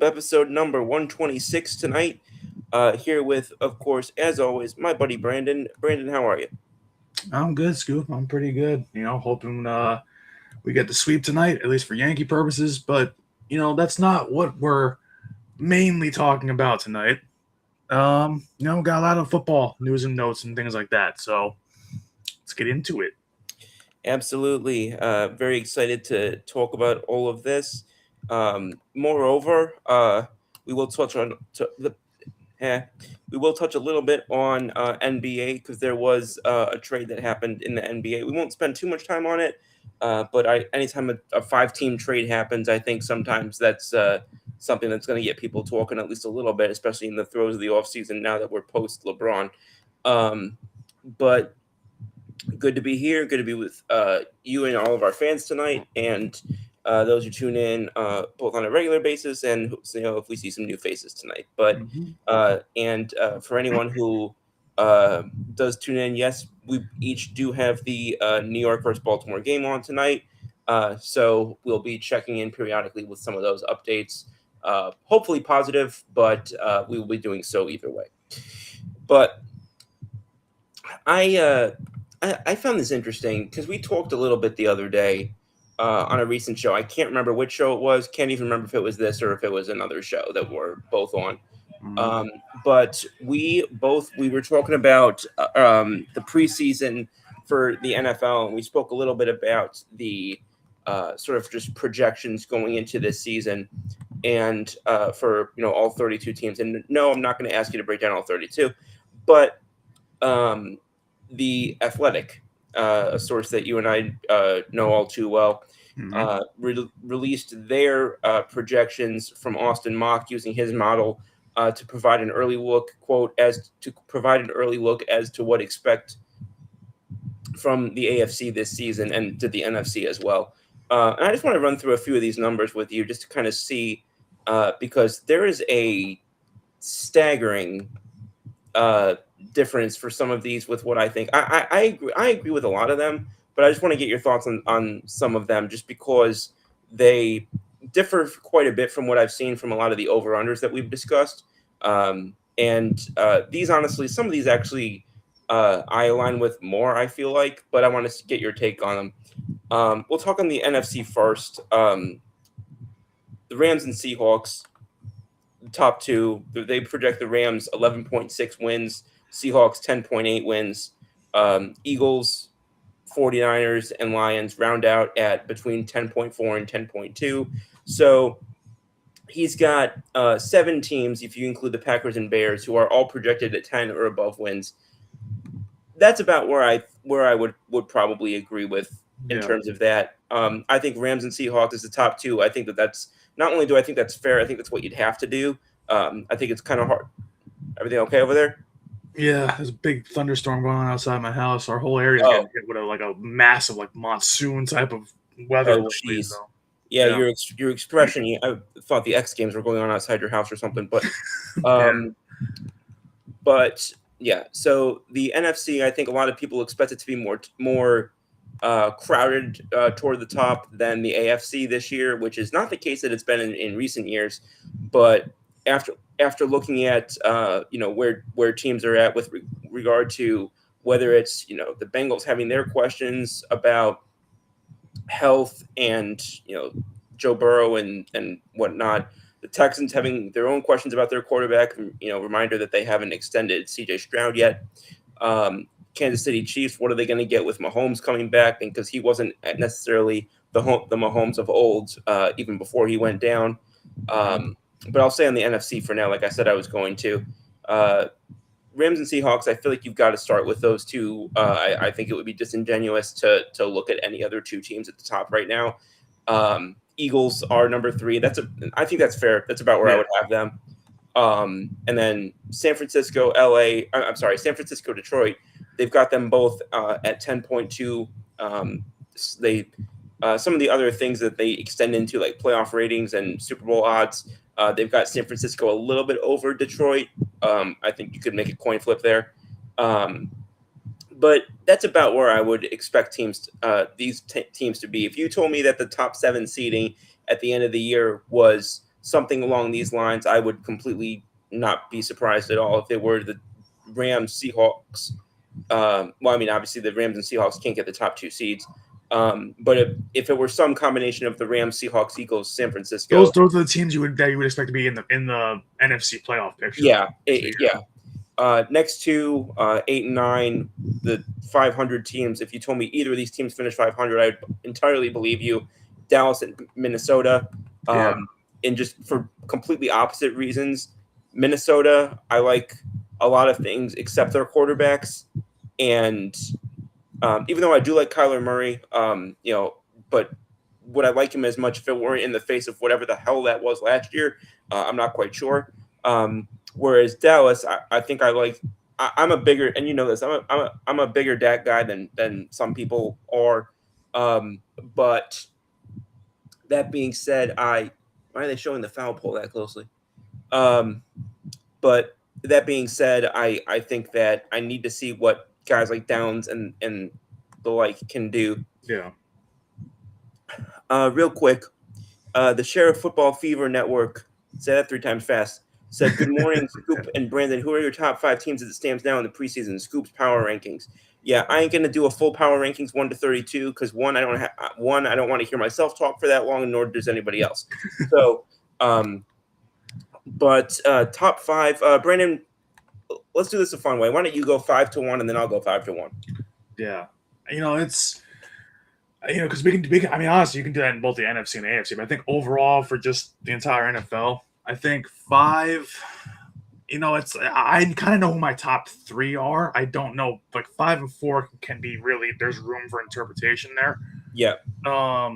episode number 126 tonight. Here with, of course, as always, my buddy Brandon. Brandon, how are you? I'm good, Scoop. I'm pretty good. Hoping we get the sweep tonight, at least for Yankee purposes. But that's not what we're mainly talking about tonight. Got a lot of football news and notes and things like that. So let's get into it. Absolutely. Very excited to talk about all of this. Moreover, we will touch on eh, we will touch a little bit on NBA because there was a trade that happened in the NBA. We won't spend too much time on it, but anytime a five-team trade happens, I think sometimes that's something that's going to get people talking at least a little bit, especially in the throes of the offseason now that we're post LeBron. But good to be here. Good to be with you and all of our fans tonight, and those who tune in both on a regular basis and if we see some new faces tonight. But for anyone who does tune in, yes, we each do have the New York versus Baltimore game on tonight. So we'll be checking in periodically with some of those updates. Hopefully positive, but we will be doing so either way. But I found this interesting because we talked a little bit the other day on a recent show. I can't remember which show it was. Can't even remember if it was this or if it was another show that we're both on. Mhm. But we were talking about the preseason for the NFL, and we spoke a little bit about the sort of just projections going into this season, and for all 32 teams. And no, I'm not going to ask you to break down all 32, but um, the Athletic, a source that you and I know all too well, Mhm. released their projections from Austin Mock using his model to provide an early look as to what expect from the AFC this season and to the NFC as well. And I just want to run through a few of these numbers with you just to kind of see because there is a staggering uh, difference for some of these with what I think. I agree with a lot of them, but I just want to get your thoughts on some of them just because they differ quite a bit from what I've seen from a lot of the over unders that we've discussed. And these honestly, some of these actually I align with more. I feel like, but I want to get your take on them. We'll talk on the NFC first. The Rams and Seahawks top two. They project the Rams 11.6 wins, Seahawks 10.8 wins. Eagles, 49ers, and Lions round out at between 10.4 and 10.2. So he's got seven teams, if you include the Packers and Bears, who are all projected at 10 or above wins. That's about where I would probably agree with in Yeah. terms of that. I think Rams and Seahawks is the top two. I think that's not only do I think that's fair, I think that's what you'd have to do. I think it's kind of hard. Everything okay over there? Yeah, there's a big thunderstorm going on outside my house. Our whole area is Oh, getting hit with a massive monsoon type of weather oh, lately. jeez. So Yeah, yeah, your expression. I thought the X Games were going on outside your house or something, yeah. um, but yeah. So the NFC, I think a lot of people expect it to be more crowded toward the top than the AFC this year, which is not the case that it's been in recent years. But after after looking at where teams are at with regard to whether it's the Bengals having their questions about health and Joe Burrow and whatnot. The Texans having their own questions about their quarterback. Reminder that they haven't extended C.J. Stroud yet. Kansas City Chiefs. What are they going to get with Mahomes coming back? Because he wasn't necessarily the Mahomes of old, even before he went down. Mhm. But I'll say on the NFC for now. Like I said, I was going to. Uh, Rams and Seahawks, I feel like you've got to start with those two. I think it would be disingenuous to look at any other two teams at the top right now. Eagles are number three. I think that's fair. That's about where I Yeah. would have them. And then San Francisco, LA. I'm sorry, San Francisco, Detroit. They've got them both at 10.2. They some of the other things that they extend into like playoff ratings and Super Bowl odds. They've got San Francisco a little bit over Detroit. I think you could make a coin flip there. Um, but that's about where I would expect teams to be. If you told me that the top seven seeding at the end of the year was something along these lines, I would completely not be surprised at all if it were the Rams, Seahawks. Well, I mean, obviously the Rams and Seahawks can't get the top 2 seeds. But if it were some combination of the Rams, Seahawks, Eagles, San Francisco, those are the teams you would expect to be in the NFC playoff picture. Yeah. Next to 8 and 9, the 500 teams. If you told me either of these teams finished 500, I'd entirely believe you. Dallas and Minnesota, and just for completely opposite reasons. Minnesota, I like a lot of things except their quarterbacks, and even though I do like Kyler Murray, but would I like him as much if it weren't in the face of whatever the hell that was last year? I'm not quite sure. Whereas Dallas, I think I like. I'm a bigger, and you know this. I'm a bigger Dak guy than some people are. But that being said, why are they showing the foul pole that closely? But that being said, I think that I need to see what guys like Downs and the like can do. Yeah. Real quick, the Sheriff Football Fever Network, say that 3 times fast, said, "Good morning, Scoop and Brandon. Who are your top 5 teams as it stands now in the preseason? Scoop's power rankings." Yeah, I ain't gonna do a full power rankings 1 to 32 because I don't want to hear myself talk for that long, nor does anybody else. So, but top 5, Brandon. Let's do this a fun way. Why don't you go 5 to 1, and then I'll go 5 to 1. Yeah, it's because we can. I mean, honestly, you can do that in both the NFC and the AFC. But I think overall for just the entire NFL, I think 5. I kind of know who my top 3 are. I don't know, like 5 and 4 can be really. There's room for interpretation there. Yeah. I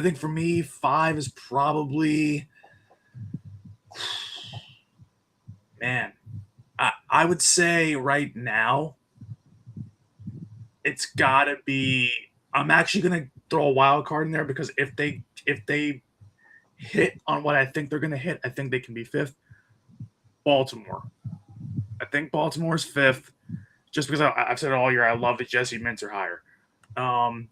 think for me, 5 is probably. Man, I would say right now, it's gotta be. I'm actually gonna throw a wild card in there because if they hit on what I think they're gonna hit, I think they can be 5th. Baltimore. I think Baltimore's 5th, just because I've said it all year. I love the Jesse Minter hire. And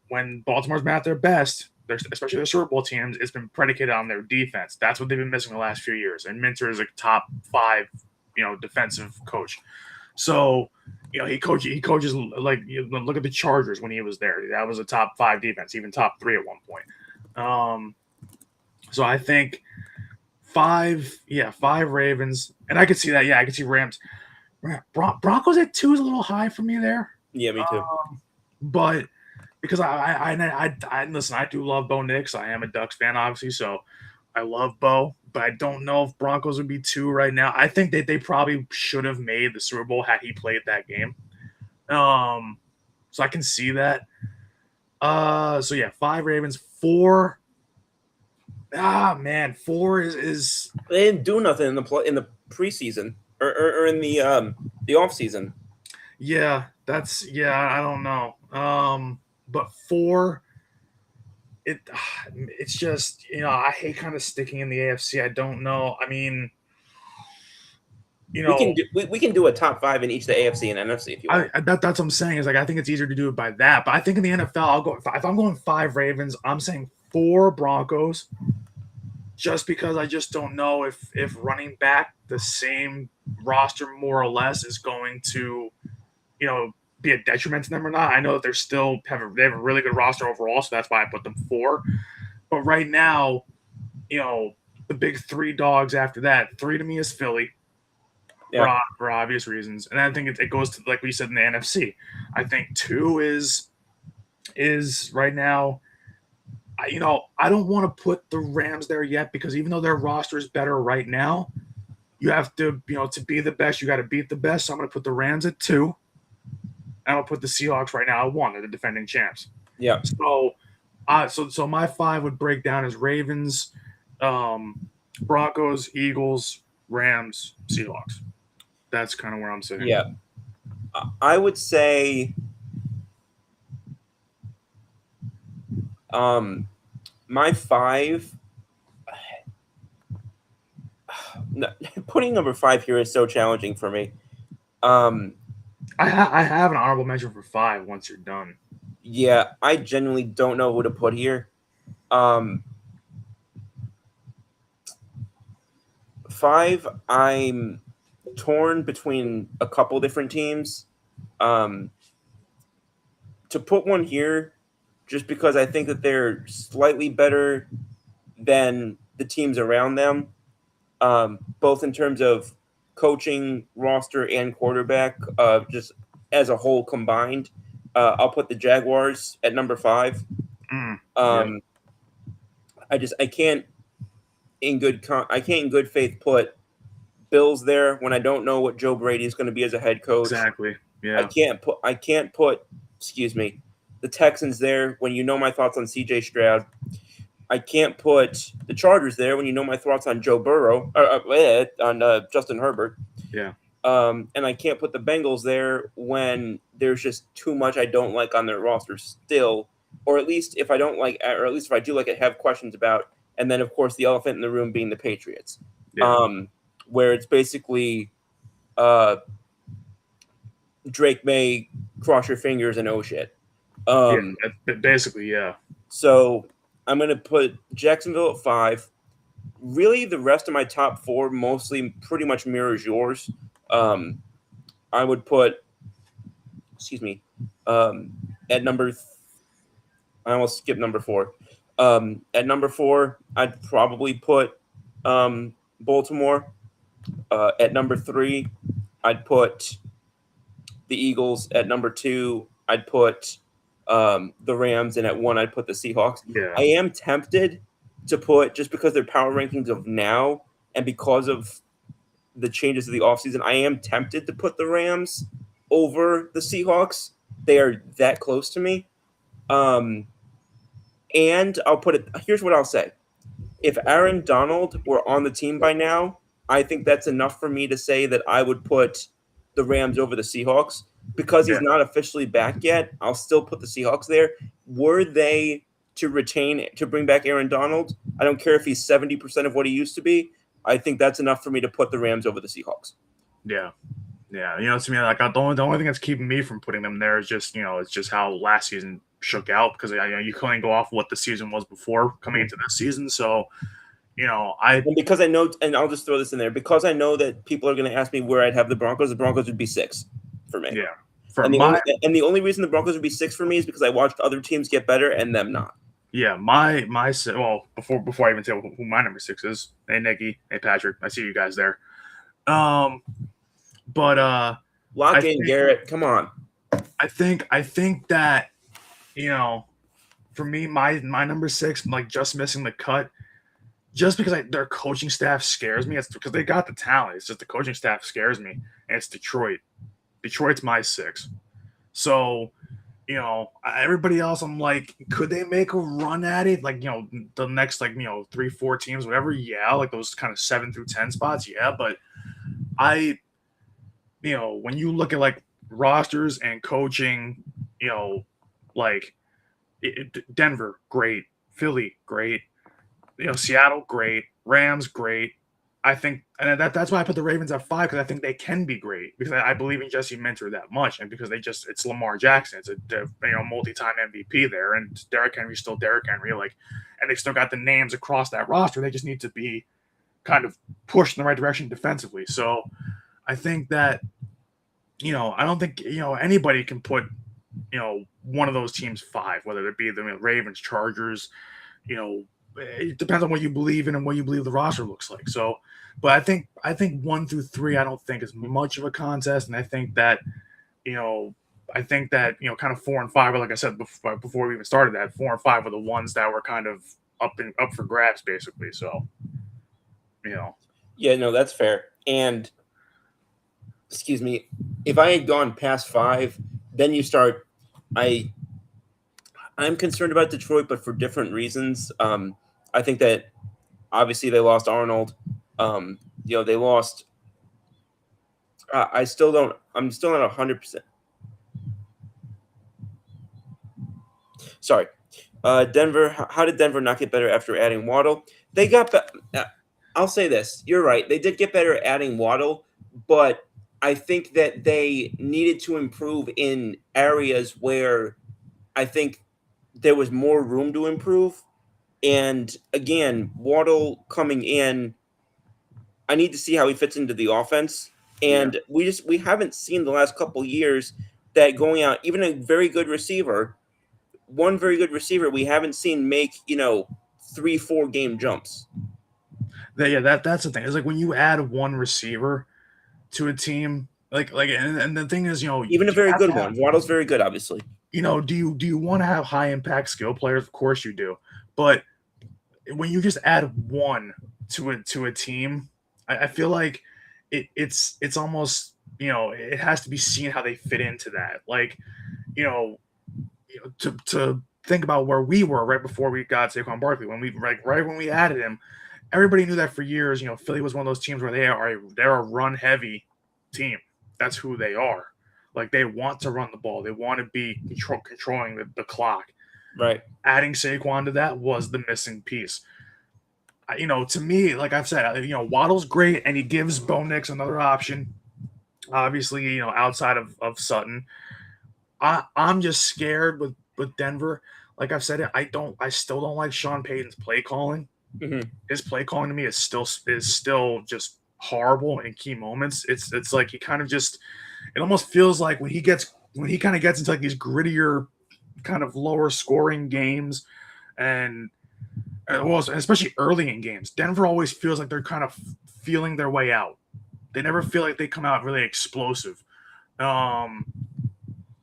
when Baltimore's been at their best, especially the Super Bowl teams, it's been predicated on their defense. That's what they've been missing the last few years. And Minter is a top 5, defensive coach. So, he coaches like look at the Chargers when he was there. That was a top 5 defense, even top 3 at one point. So I think 5 Ravens, and I could see that. Yeah, I could see Rams. Broncos at 2 is a little high for me there. Yeah, me too. But because I listen, I do love Bo Nix. I am a Ducks fan, obviously, so I love Bo. But I don't know if Broncos would be 2 right now. I think that they probably should have made the Super Bowl had he played that game. So I can see that. 5 Ravens, 4. 4 is they didn't do nothing in the preseason or in the off season. Yeah, I don't know. But 4, it's just I hate kind of sticking in the AFC. I don't know. I mean, we can do a top 5 in each of the AFC and NFC if you want. That's what I'm saying. Is like I think it's easier to do it by that. But I think in the NFL, I'll go if I'm going 5 Ravens. I'm saying 4 Broncos. Just because I just don't know if running back the same roster more or less is going to, be a detriment to them or not. I know that they have a really good roster overall, so that's why I put them 4. But right now, the big 3 dogs after that, 3 to me is Philly, for obvious reasons, and I think it goes to like we said in the NFC. I think 2 is right now. I don't want to put the Rams there yet because even though their roster is better right now, you have to, to be the best, you got to beat the best. So I'm going to put the Rams at 2. And I'll put the Seahawks right now at 1. They're the defending champs. Yeah. So my 5 would break down as Ravens, Broncos, Eagles, Rams, Seahawks. That's kind of where I'm sitting. Yeah. I would say my 5 putting number 5 here is so challenging for me. I have an honorable mention for 5 once you're done. Yeah, I genuinely don't know who to put here. 5, I'm torn between a couple different teams. To put one here, just because I think that they're slightly better than the teams around them, both in terms of coaching, roster, and quarterback, just as a whole combined. I'll put the Jaguars at number 5. Yeah. I can't I can't in good faith put Bills there when I don't know what Joe Brady is going to be as a head coach. Exactly. Yeah. I can't put excuse me the Texans there when you know my thoughts on C.J. Stroud. I can't put the Chargers there when you know my thoughts on Joe Burrow on Justin Herbert. Yeah. And I can't put the Bengals there when there's just too much I don't like on their roster still, or at least if I don't like, or at least if I do like it, have questions about. And then of course the elephant in the room being the Patriots, where it's basically Drake May, cross your fingers and oh shit. Basically, yeah. So I'm gonna put Jacksonville at 5. Really, the rest of my top 4 mostly pretty much mirrors yours. I would put, at number. I almost skipped number 4. At number 4, I'd probably put Baltimore. At number 3, I'd put the Eagles. At number 2, I'd put the Rams, and at 1, I'd put the Seahawks. Yeah. I am tempted to put, just because they're power rankings of now and because of the changes of the offseason, I am tempted to put the Rams over the Seahawks. They are that close to me. And I'll put it, here's what I'll say. If Aaron Donald were on the team by now, I think that's enough for me to say that I would put the Rams over the Seahawks. Because he's not officially back yet, I'll still put the Seahawks there. Were they to bring back Aaron Donald, I don't care if he's 70% of what he used to be. I think that's enough for me to put the Rams over the Seahawks. Yeah. Yeah. To me, like the only thing that's keeping me from putting them there is just, it's just how last season shook out, because you couldn't go off what the season was before coming into this season. So, and because I know, and I'll just throw this in there, because I know that people are going to ask me where I'd have the Broncos would be 6 for me. Yeah. The only reason the Broncos would be 6 for me is because I watched other teams get better and them not. Yeah, before I even tell who my number 6 is, hey Nikki, hey Patrick, I see you guys there. Lock in, Garrett. Come on. I think that, for me, my number 6, like just missing the cut, just because their coaching staff scares me. It's because they got the talent. It's just the coaching staff scares me, and it's Detroit. Detroit's my 6. So, everybody else, I'm like, could they make a run at it? Like, the next, 3-4 teams, whatever. Yeah, like those kind of 7 through 10 spots. Yeah, but when you look at like rosters and coaching, Denver, great. Philly, great. Seattle, great. Rams, great. I think, and that's why I put the Ravens at 5, because I think they can be great, because I believe in Jesse Minter that much, and because it's Lamar Jackson, it's a multi-time MVP there, and Derrick Henry's still Derrick Henry, and they still got the names across that roster. They just need to be kind of pushed in the right direction defensively. So I think that, I don't think anybody can put one of those teams 5, whether it be the Ravens, Chargers, it depends on what you believe in and what you believe the roster looks like. So, but I think 1 through 3, I don't think is much of a contest. And I think that, kind of 4 and 5, like I said before we even started, that 4 and 5 were the ones that were kind of up for grabs, basically. So, Yeah, no, that's fair. And excuse me, if I had gone past 5, then you start. I'm concerned about Detroit, but for different reasons. I think that obviously they lost Arnold. They lost. I'm still not 100%. Sorry, Denver. How did Denver not get better after adding Waddle? They got. I'll say this. You're right. They did get better at adding Waddle, but I think that they needed to improve in areas where I think there was more room to improve. And again, Waddle coming in, I need to see how he fits into the offense. And we haven't seen the last couple years that going out, even a very good receiver, one very good receiver, we haven't seen make 3-4 game jumps. That's the thing. It's like when you add one receiver to a team, and the thing is, Even a very good one. Waddle's very good, obviously. Do you want to have high impact skill players? Of course you do. But when you just add one to a team, I feel like it's almost it has to be seen how they fit into that. Like to think about where we were right before we got Saquon Barkley, when we right when we added him, everybody knew that for years. Philly was one of those teams where they're a run heavy team. That's who they are. Like they want to run the ball. They want to be controlling the clock. Right. Adding Saquon to that was the missing piece. To me, like I've said, Waddle's great, and he gives Bo Nix another option. Obviously, outside of Sutton, I'm just scared with Denver. Like I've said, I still don't like Sean Payton's play calling. Mm-hmm. His play calling to me is still just horrible in key moments. It's like he kind of just. It almost feels like when he kind of gets into like these grittier, kind of lower scoring games, and especially early in games, Denver always feels like they're kind of feeling their way out. They never feel like they come out really explosive. But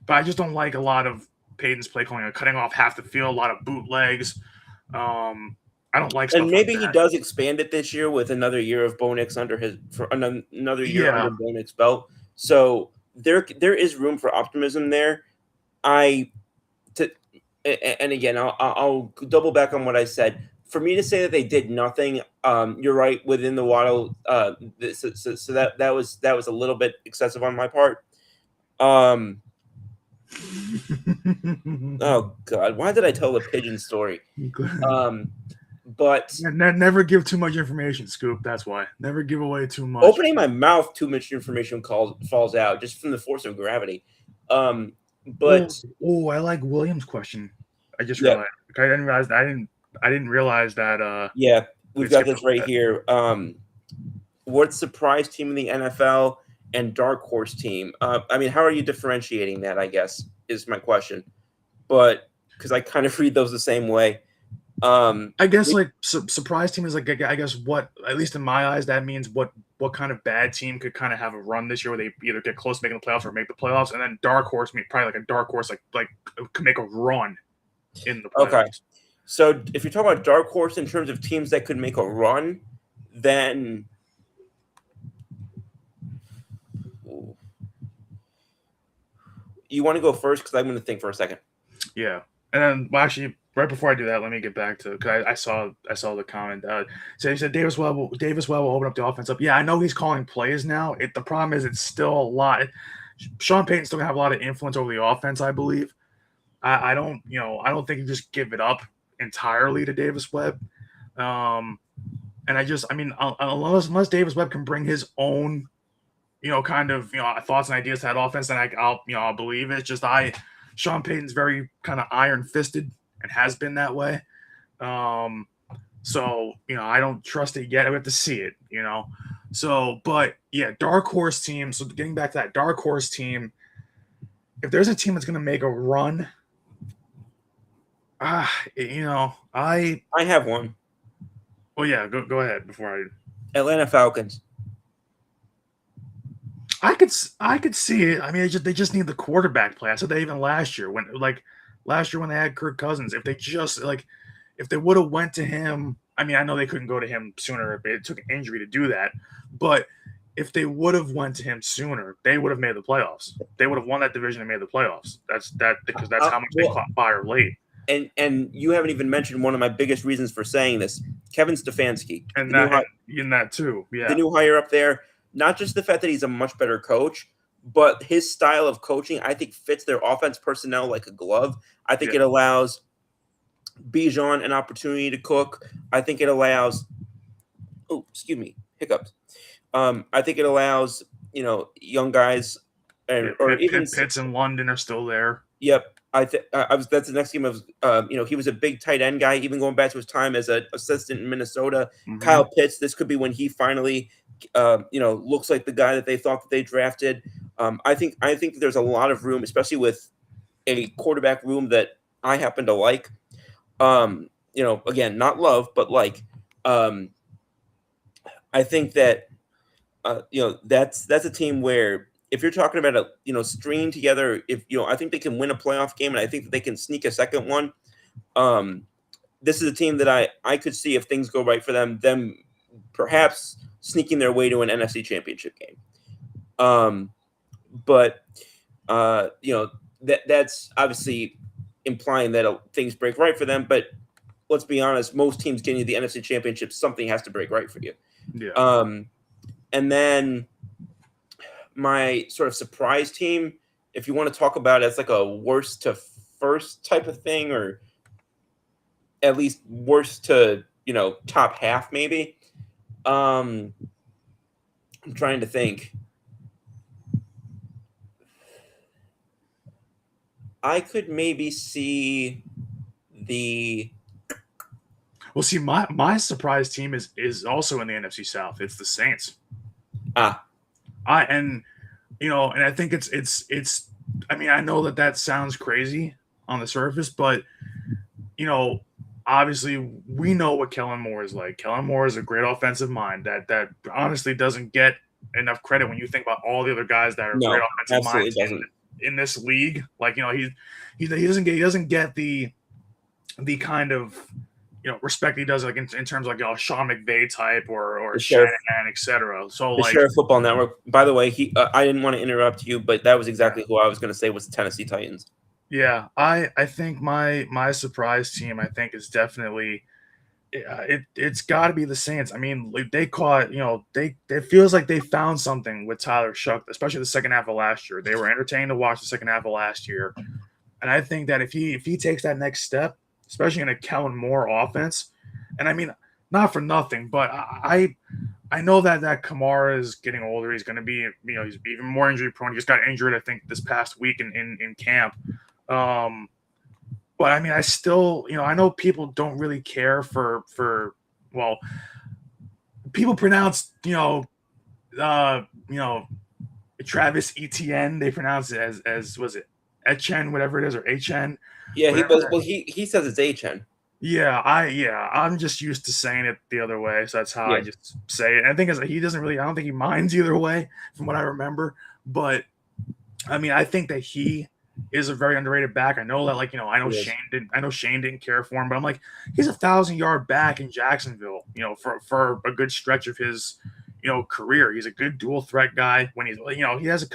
I just don't like a lot of Payton's play calling, cutting off half the field, a lot of bootlegs. I don't like stuff. And maybe like he does expand it this year with another year of Bo Nix under another year under Bo Nix belt. So there is room for optimism there. And again, I'll double back on what I said. For me to say that they did nothing, you're right within the Waddle. So that was a little bit excessive on my part. Oh God, why did I tell the pigeon story? But never give too much information, Scoop. That's why. Never give away too much. Opening my mouth, too much information falls out just from the force of gravity. But I like William's question. I just realized. I didn't realize. I didn't realize that. Yeah, we've got this right here. What surprise team in the NFL and dark horse team? I mean, how are you differentiating that? I guess is my question. But because I kind of read those the same way. I guess surprise team is like, I guess what, at least in my eyes, that means what kind of bad team could kind of have a run this year where they either get close to making the playoffs or make the playoffs, and then dark horse probably like a dark horse like could make a run in the playoffs. Okay, so if you're talking about dark horse in terms of teams that could make a run, then you want to go first because I'm going to think for a second. Yeah, and then actually. Right before I do that, let me get back to because I saw the comment. So he said Davis Webb will open up the offense up. Yeah, I know he's calling plays now. The problem is it's still a lot. Sean Payton's still gonna have a lot of influence over the offense, I believe. I don't think you just give it up entirely to Davis Webb. And unless Davis Webb can bring his own, thoughts and ideas to that offense, then I'll believe it. Just Sean Payton's very kind of iron fisted. And has been that way. So, I don't trust it yet. I have to see it, So, but yeah, dark horse team. So getting back to that dark horse team, if there's a team that's going to make a run, I have one. Well, yeah, go ahead before Atlanta Falcons. I could see it. I mean, they just need the quarterback play. I said that even last year when they had Kirk Cousins, if they would have went to him, I mean, I know they couldn't go to him sooner. It took an injury to do that. But if they would have went to him sooner, they would have made the playoffs. They would have won that division and made the playoffs. That's how much they caught fire late. And you haven't even mentioned one of my biggest reasons for saying this, Kevin Stefanski. And that too, yeah. The new hire up there, not just the fact that he's a much better coach, but his style of coaching, I think, fits their offense personnel like a glove. I think it allows Bijan an opportunity to cook. I think it allows hiccups. I think it allows, young guys even Pitts and London are still there. Yep. That's the next game of he was a big tight end guy, even going back to his time as an assistant in Minnesota. Mm-hmm. Kyle Pitts, this could be when he finally looks like the guy that they thought that they drafted. I think that there's a lot of room, especially with a quarterback room that I happen to like. Again, not love, but like. I think that that's a team where if you're talking about stringing together, if I think they can win a playoff game, and I think that they can sneak a second one. This is a team that I could see, if things go right for them perhaps sneaking their way to an NFC Championship game. But that's obviously implying that things break right for them. But let's be honest, most teams getting to the NFC Championship, something has to break right for you. Yeah. And then my sort of surprise team, if you want to talk about it as like a worst to first type of thing, or at least worst to top half maybe. I'm trying to think. I could maybe see the. Well, see, my surprise team is also in the NFC South. It's the Saints. And I think it's. I mean, I know that sounds crazy on the surface, but obviously we know what Kellen Moore is like. Kellen Moore is a great offensive mind that honestly doesn't get enough credit when you think about all the other guys that are great offensive minds in this league. Like he doesn't get the kind of respect he does, like in terms of like Sean McVay type or Shanahan, etc. So the Sheriff Football Network. By the way, I didn't want to interrupt you, but that was exactly who I was going to say was the Tennessee Titans. Yeah, I think my surprise team, I think, is definitely it's got to be the Saints. I mean, they caught it feels like they found something with Tyler Shough, especially the second half of last year. They were entertained to watch the second half of last year, and I think that if he takes that next step, especially in a Kellen Moore offense, and I mean, not for nothing, but I know that Kamara is getting older. He's going to be he's even more injury prone. He just got injured, I think, this past week in camp. But I mean, I still, I know people don't really care for people pronounce, Travis Etienne. They pronounce it as was it Etienne, whatever it is, or Etienne. Yeah, he says it's Etienne. Yeah, I'm just used to saying it the other way, so that's how I just say it. And I think he doesn't really, I don't think he minds either way, from what I remember. But I mean, I think that he is a very underrated back. I know that, I know Shane didn't care for him, but I'm like, he's 1,000-yard back in Jacksonville, for a good stretch of his, career. He's a good dual threat guy. When he's, he has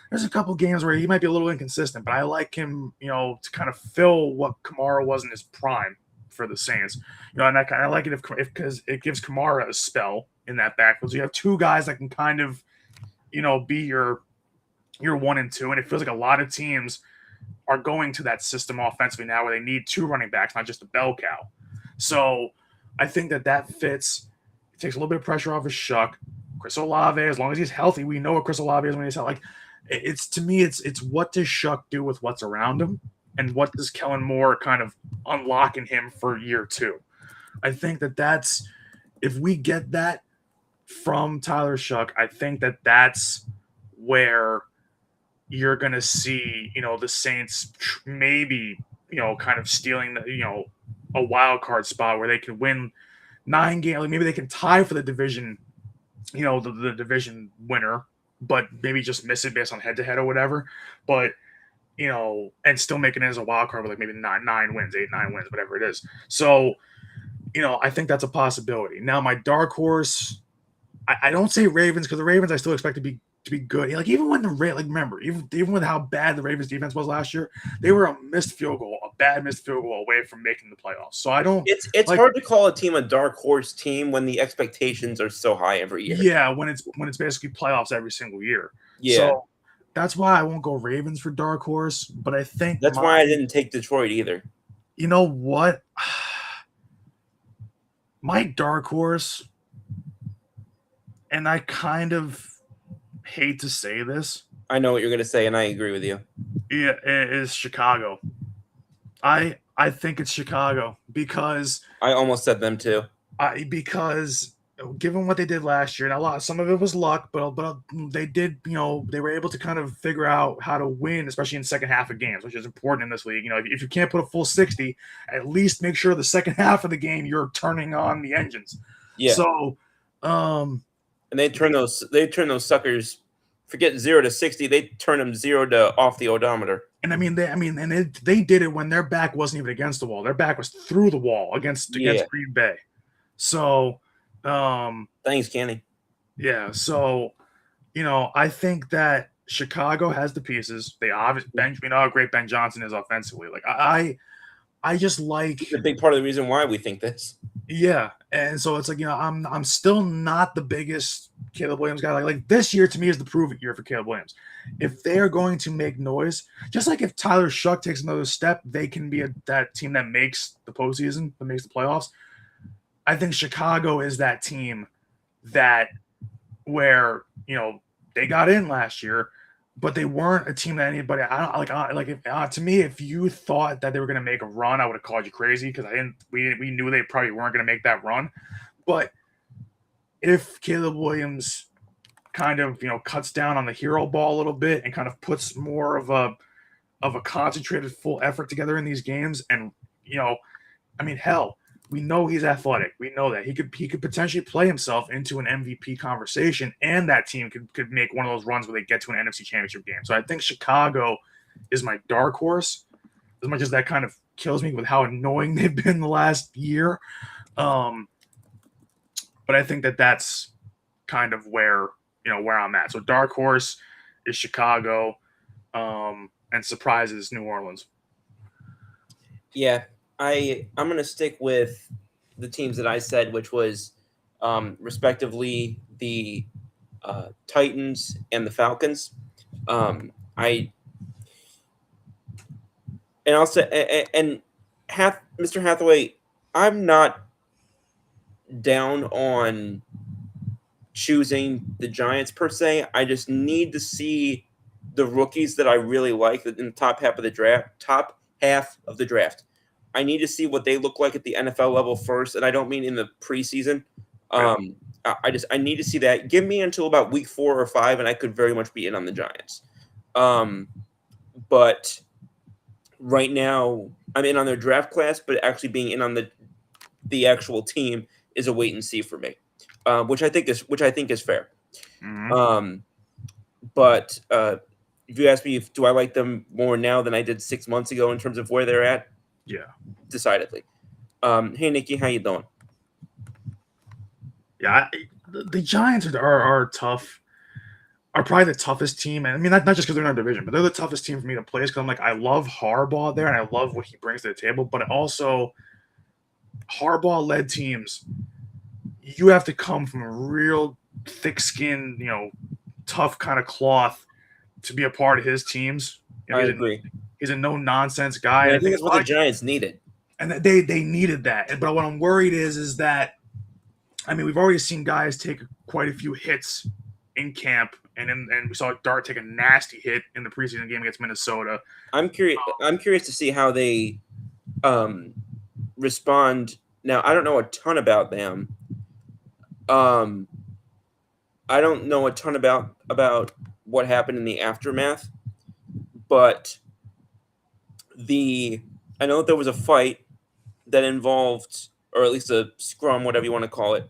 there's a couple games where he might be a little inconsistent, but I like him, to kind of fill what Kamara was in his prime for the Saints. And I kind of like it because it gives Kamara a spell in that backfield. So you have two guys that can kind of, be your 1 and 2, and it feels like a lot of teams are going to that system offensively now where they need two running backs, not just a bell cow. So I think that fits. It takes a little bit of pressure off of Shough. Chris Olave, as long as he's healthy, we know what Chris Olave is when he's healthy. Like, it's to me, it's what does Shough do with what's around him, and what does Kellen Moore kind of unlock in him for year 2. I think that's if we get that from Tyler Shough, I think that's where you're going to see, the Saints maybe, kind of stealing, a wild card spot where they can win 9 games. Maybe they can tie for the division, the division winner, but maybe just miss it based on head-to-head or whatever. But, and still make it as a wild card with maybe 9 wins, 8-9 wins, whatever it is. So, I think that's a possibility. Now, my dark horse, I don't say Ravens, because the Ravens I still expect to be good. Like, even when remember, even with how bad the Ravens defense was last year, they were a bad missed field goal away from making the playoffs. So I don't. It's hard to call a team a dark horse team when the expectations are so high every year. Yeah, when it's basically playoffs every single year. Yeah. So that's why I won't go Ravens for dark horse. But I think that's why I didn't take Detroit either. You know what? My dark horse, and I kind of hate to say this. I know what you're going to say, and I agree with you. Yeah, it is Chicago. I think it's Chicago because I almost said them too. Because given what they did last year, and some of it was luck, but they did, they were able to kind of figure out how to win, especially in second half of games, which is important in this league. If you can't put a full 60, at least make sure the second half of the game you're turning on the engines. Yeah. So, and they turn those suckers. Forget 0 to 60. They turn them 0 to off the odometer. And they did it when their back wasn't even against the wall. Their back was through the wall against Green Bay. So, thanks, Kenny. Yeah. So, I think that Chicago has the pieces. They obviously we know how great Ben Johnson is offensively. Like I just like. It's a big part of the reason why we think this. Yeah, and so it's like I'm still not the biggest Caleb Williams guy. Like this year to me is the prove it year for Caleb Williams. If they are going to make noise, just like if Tyler Shuck takes another step, they can be that team that makes the postseason, that makes the playoffs. I think Chicago is that team that where they got in last year, but they weren't a team that anybody. To me, if you thought that they were going to make a run, I would have called you crazy because we knew they probably weren't going to make that run. But if Caleb Williams kind of cuts down on the hero ball a little bit and kind of puts more of a concentrated full effort together in these games, and hell, we know he's athletic. We know that he could potentially play himself into an MVP conversation, and that team could make one of those runs where they get to an NFC Championship game. So I think Chicago is my dark horse, as much as that kind of kills me with how annoying they've been the last year. But I think that that's kind of where I'm at. So dark horse is Chicago, and surprise is New Orleans. Yeah. I'm going to stick with the teams that I said, which was respectively the Titans and the Falcons. I'll say, Mr. Hathaway, I'm not down on choosing the Giants per se. I just need to see the rookies that I really like in the top half of the draft. I need to see what they look like at the NFL level first, and I don't mean in the preseason. I need to see that. Give me until about week 4 or 5, and I could very much be in on the Giants. But right now, I'm in on their draft class, but actually being in on the actual team is a wait and see for me, which I think is fair. Mm-hmm. But if you ask me do I like them more now than I did 6 months ago in terms of where they're at? Yeah, decidedly. Hey, Nikki, how you doing? Yeah, the Giants are tough. Are probably the toughest team, and I mean not just because they're in our division, but they're the toughest team for me to play. Because I'm like, I love Harbaugh there, and I love what he brings to the table. But also, Harbaugh-led teams, you have to come from a real thick-skinned, tough kind of cloth to be a part of his teams. I agree. He's a no-nonsense guy. I think that's what the Giants needed. And they needed that. But what I'm worried is that, we've already seen guys take quite a few hits in camp, and we saw Dart take a nasty hit in the preseason game against Minnesota. I'm curious to see how they respond. Now, I don't know a ton about them. I don't know a ton about what happened in the aftermath, but I know that there was a fight that involved, or at least a scrum, whatever you want to call it.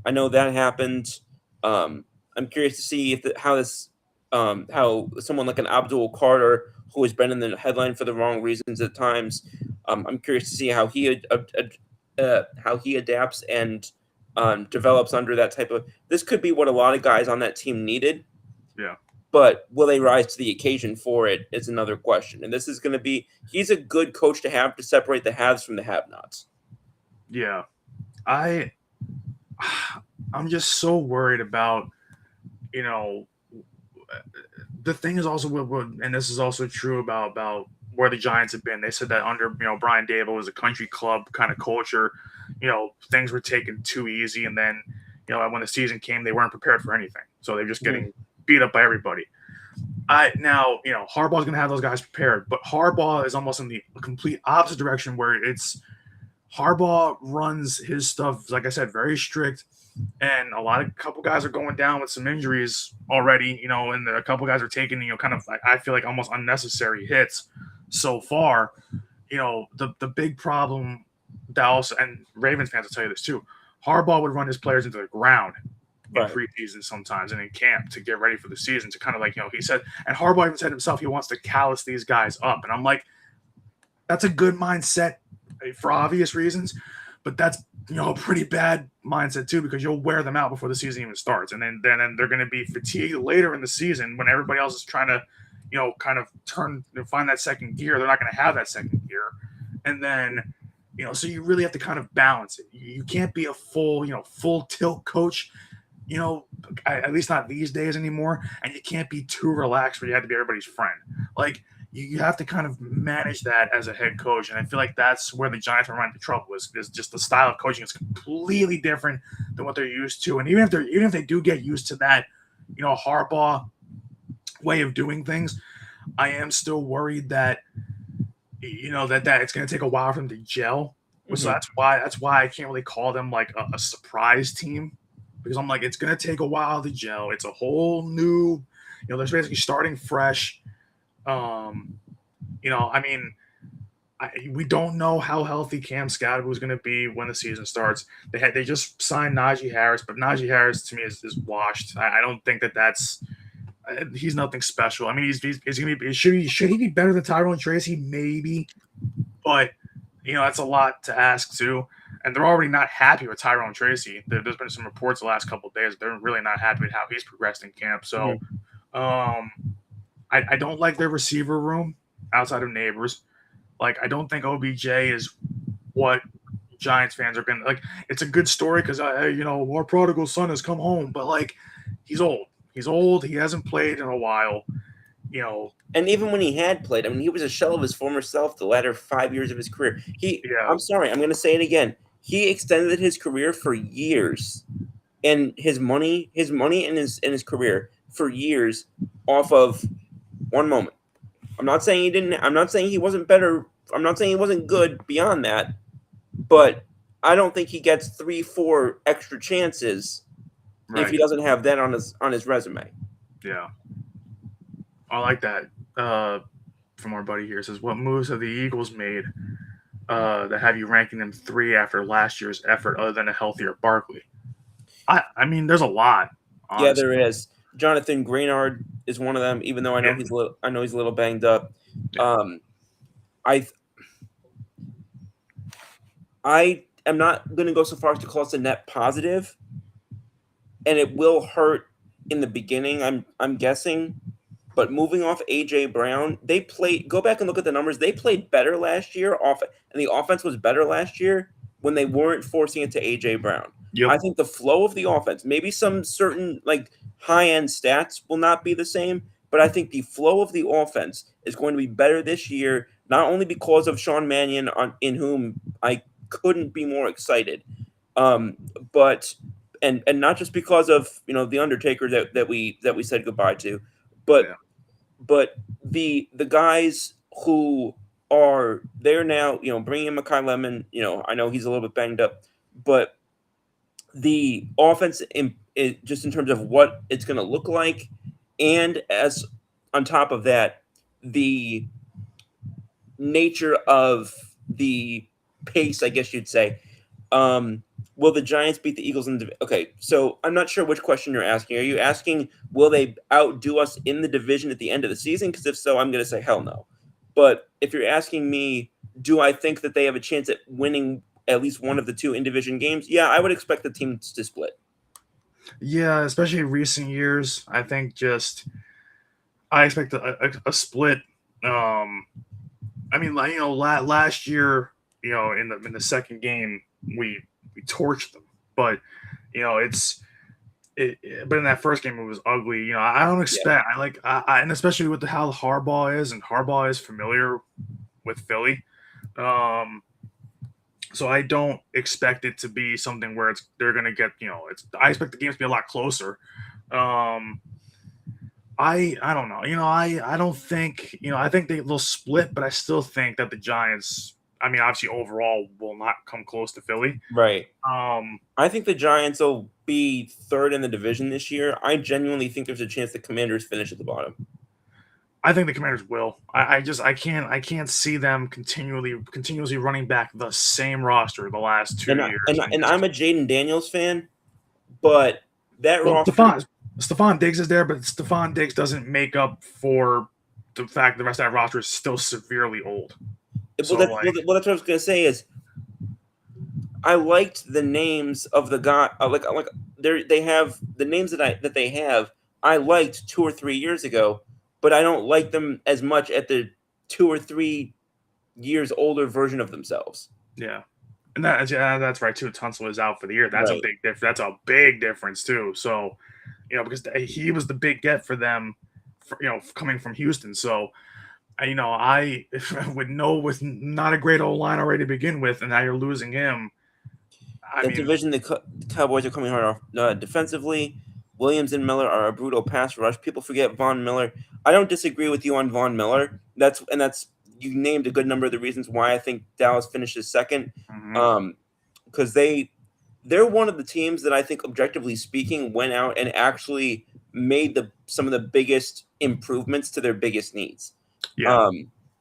I know that happened. I'm curious to see how someone like an Abdul Carter, who has been in the headline for the wrong reasons at times, I'm curious to see how he adapts and develops under that type of. This could be what a lot of guys on that team needed. Yeah. But will they rise to the occasion for it is another question. And this is going to be – he's a good coach to have to separate the haves from the have-nots. Yeah. I'm just so worried about, the thing is also – and this is also true about where the Giants have been. They said that under, Brian Daboll was a country club kind of culture. Things were taken too easy. And then, when the season came, they weren't prepared for anything. So they're just getting – beat up by everybody. Harbaugh's going to have those guys prepared, but Harbaugh is almost in the complete opposite direction where it's Harbaugh runs his stuff, like I said, very strict. and a couple guys are going down with some injuries already, and a couple guys are taking, kind of, I feel like almost unnecessary hits so far. The big problem, Dallas and Ravens fans will tell you this too. Harbaugh would run his players into the ground in Right. preseason sometimes and in camp to get ready for the season to kind of he said, and Harbaugh even said himself he wants to callous these guys up. And I'm like, that's a good mindset for obvious reasons, but that's a pretty bad mindset too, because you'll wear them out before the season even starts, and then they're going to be fatigued later in the season when everybody else is trying to kind of find that second gear. They're not going to have that second gear, and then so you really have to kind of balance it. You can't be a full tilt coach, at least not these days anymore, and you can't be too relaxed where you have to be everybody's friend. Like, you have to kind of manage that as a head coach, and I feel like that's where the Giants are running into trouble. Is just the style of coaching is completely different than what they're used to, and even if they do get used to that, Harbaugh way of doing things, I am still worried that that it's going to take a while for them to gel. Mm-hmm. So that's why I can't really call them like a surprise team, because I'm like, it's going to take a while to gel. It's a whole new, they're basically starting fresh. We don't know how healthy Cam Skadby is going to be when the season starts. They just signed Najee Harris, but Najee Harris to me is washed. I don't think that's he's nothing special. I mean, he's going to be, should he be better than Tyrone Tracy? Maybe, but that's a lot to ask too. And they're already not happy with Tyrone Tracy. There's been some reports the last couple of days. They're really not happy with how he's progressed in camp. So, I don't like their receiver room outside of Neighbors. Like, I don't think OBJ is what Giants fans are going to like. It's a good story because, our prodigal son has come home, but like, he's old. He's old. He hasn't played in a while, And even when he had played, I mean, he was a shell of his former self the latter 5 years of his career. I'm sorry, I'm going to say it again. He extended his career for years, and his money in his career for years off of one moment. I'm not saying he didn't. I'm not saying he wasn't better. I'm not saying he wasn't good beyond that, but I don't think he gets 3-4 extra chances if he doesn't have that on his resume. Yeah, I like that. From our buddy here, it says, what moves have the Eagles made that have you ranking them 3 after last year's effort, other than a healthier Barkley? I mean, there's a lot. Honestly. Yeah, there is. Jonathan Greenard is one of them, even though I know he's a little banged up. Yeah. I am not going to go so far as to call us a net positive, and it will hurt in the beginning, I'm guessing. But moving off AJ Brown, go back and look at the numbers. They played better last year and the offense was better last year when they weren't forcing it to AJ Brown. Yep. I think the flow of the offense, maybe some certain like high-end stats will not be the same, but I think the flow of the offense is going to be better this year, not only because of Sean Mannion, in whom I couldn't be more excited, but and not just because of the Undertaker that we said goodbye to, but the guys who are there now, bringing in Mekhi Lemon, I know he's a little bit banged up, but the offense just in terms of what it's going to look like, and as on top of that, the nature of the pace, I guess you'd say. Will the Giants beat the Eagles in the division? Okay, so I'm not sure which question you're asking. Are you asking, will they outdo us in the division at the end of the season? Because if so, I'm going to say hell no. But if you're asking me, do I think that they have a chance at winning at least one of the 2 in-division games? Yeah, I would expect the teams to split. Yeah, especially in recent years. I think I expect a split. I mean, last year, in the second game, we torched them, but but in that first game it was ugly. I don't expect. Yeah. And especially with how Harbaugh is, and Harbaugh is familiar with Philly. So I don't expect it to be something where they're going to get, I expect the games to be a lot closer. I don't know. I don't think, I think they'll split, but I still think that the Giants I mean, obviously overall will not come close to Philly. Right. Um, I think the Giants will be third in the division this year. I genuinely think there's a chance the Commanders finish at the bottom. I think the Commanders will. I can't see them continuously running back the same roster the last 2 years. And I'm a Jaden Daniels fan, but that Well, roster. Stephon Diggs is there, but Stephon Diggs doesn't make up for the fact the rest of that roster is still severely old. Well, that's what I was gonna say is I liked the names of the guy. Like they have the names that they have. I liked 2 or 3 years ago, but I don't like them as much at the 2 or 3 years older version of themselves. Yeah, and that's right too. Tunsil is out for the year. That's Right. a big difference. That's a big difference too. So, because he was the big get for them, coming from Houston. So, I with not a great old line already to begin with, and now you're losing him. That division, the Cowboys are coming hard defensively. Williams and Miller are a brutal pass rush. People forget Von Miller. I don't disagree with you on Von Miller. That's you named a good number of the reasons why I think Dallas finishes second. Because they're one of the teams that I think, objectively speaking, went out and actually made some of the biggest improvements to their biggest needs. Yeah.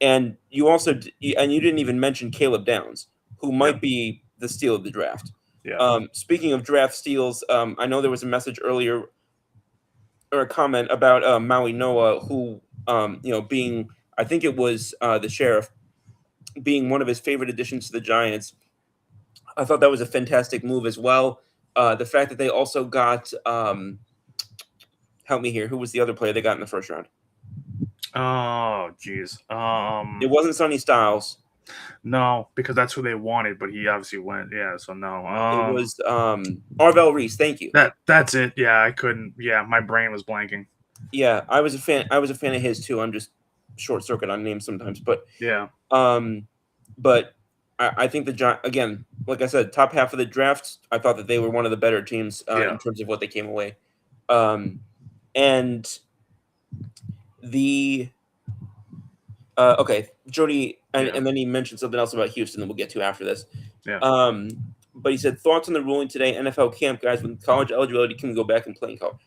And you didn't even mention Caleb Downs, who might be the steal of the draft. Yeah. Speaking of draft steals, I know there was a message earlier or a comment about Maui Noah, who, being, I think it was the Sheriff, being one of his favorite additions to the Giants. I thought that was a fantastic move as well. The fact that they also got, help me here, who was the other player they got in the first round? Oh, geez. It wasn't Sonny Styles. No, because that's who they wanted, but he obviously went. Yeah, so no. It was Arvell Reese. Thank you. That's it. Yeah, I couldn't. Yeah, my brain was blanking. Yeah, I was a fan of his too. I'm just short circuit on names sometimes, but yeah. But I think the Giants, again, like I said, top half of the draft, I thought that they were one of the better teams in terms of what they came away. And the okay, Jody, and then he mentioned something else about Houston that we'll get to after this. Yeah. But he said, thoughts on the ruling today, NFL camp guys with college eligibility can go back and play in college.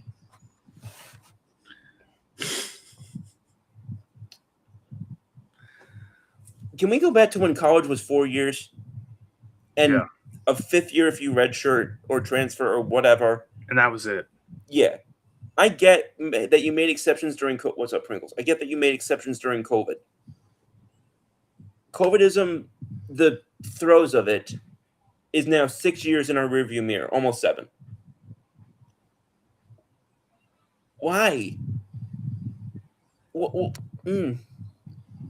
Can we go back to when college was 4 years and a fifth year if you redshirt or transfer or whatever? And that was it. Yeah. I get that you made exceptions during what's up, Pringles? I get that you made exceptions during COVID. COVIDism, the throes of it, is now 6 years in our rearview mirror, almost 7. Why?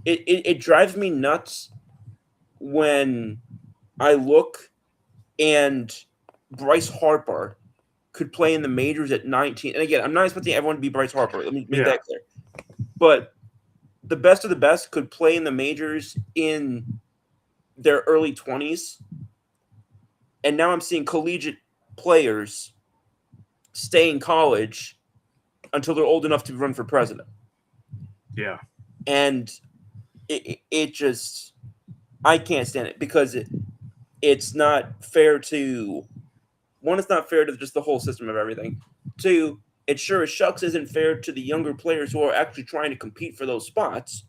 It drives me nuts when I look and Bryce Harper could play in the majors at 19. And again, I'm not expecting everyone to be Bryce Harper. Let me make that clear. But the best of the best could play in the majors in their early 20s. And now I'm seeing collegiate players stay in college until they're old enough to run for president. Yeah. And it just, I can't stand it because it's not fair to, one, it's not fair to just the whole system of everything. 2, it sure as shucks isn't fair to the younger players who are actually trying to compete for those spots.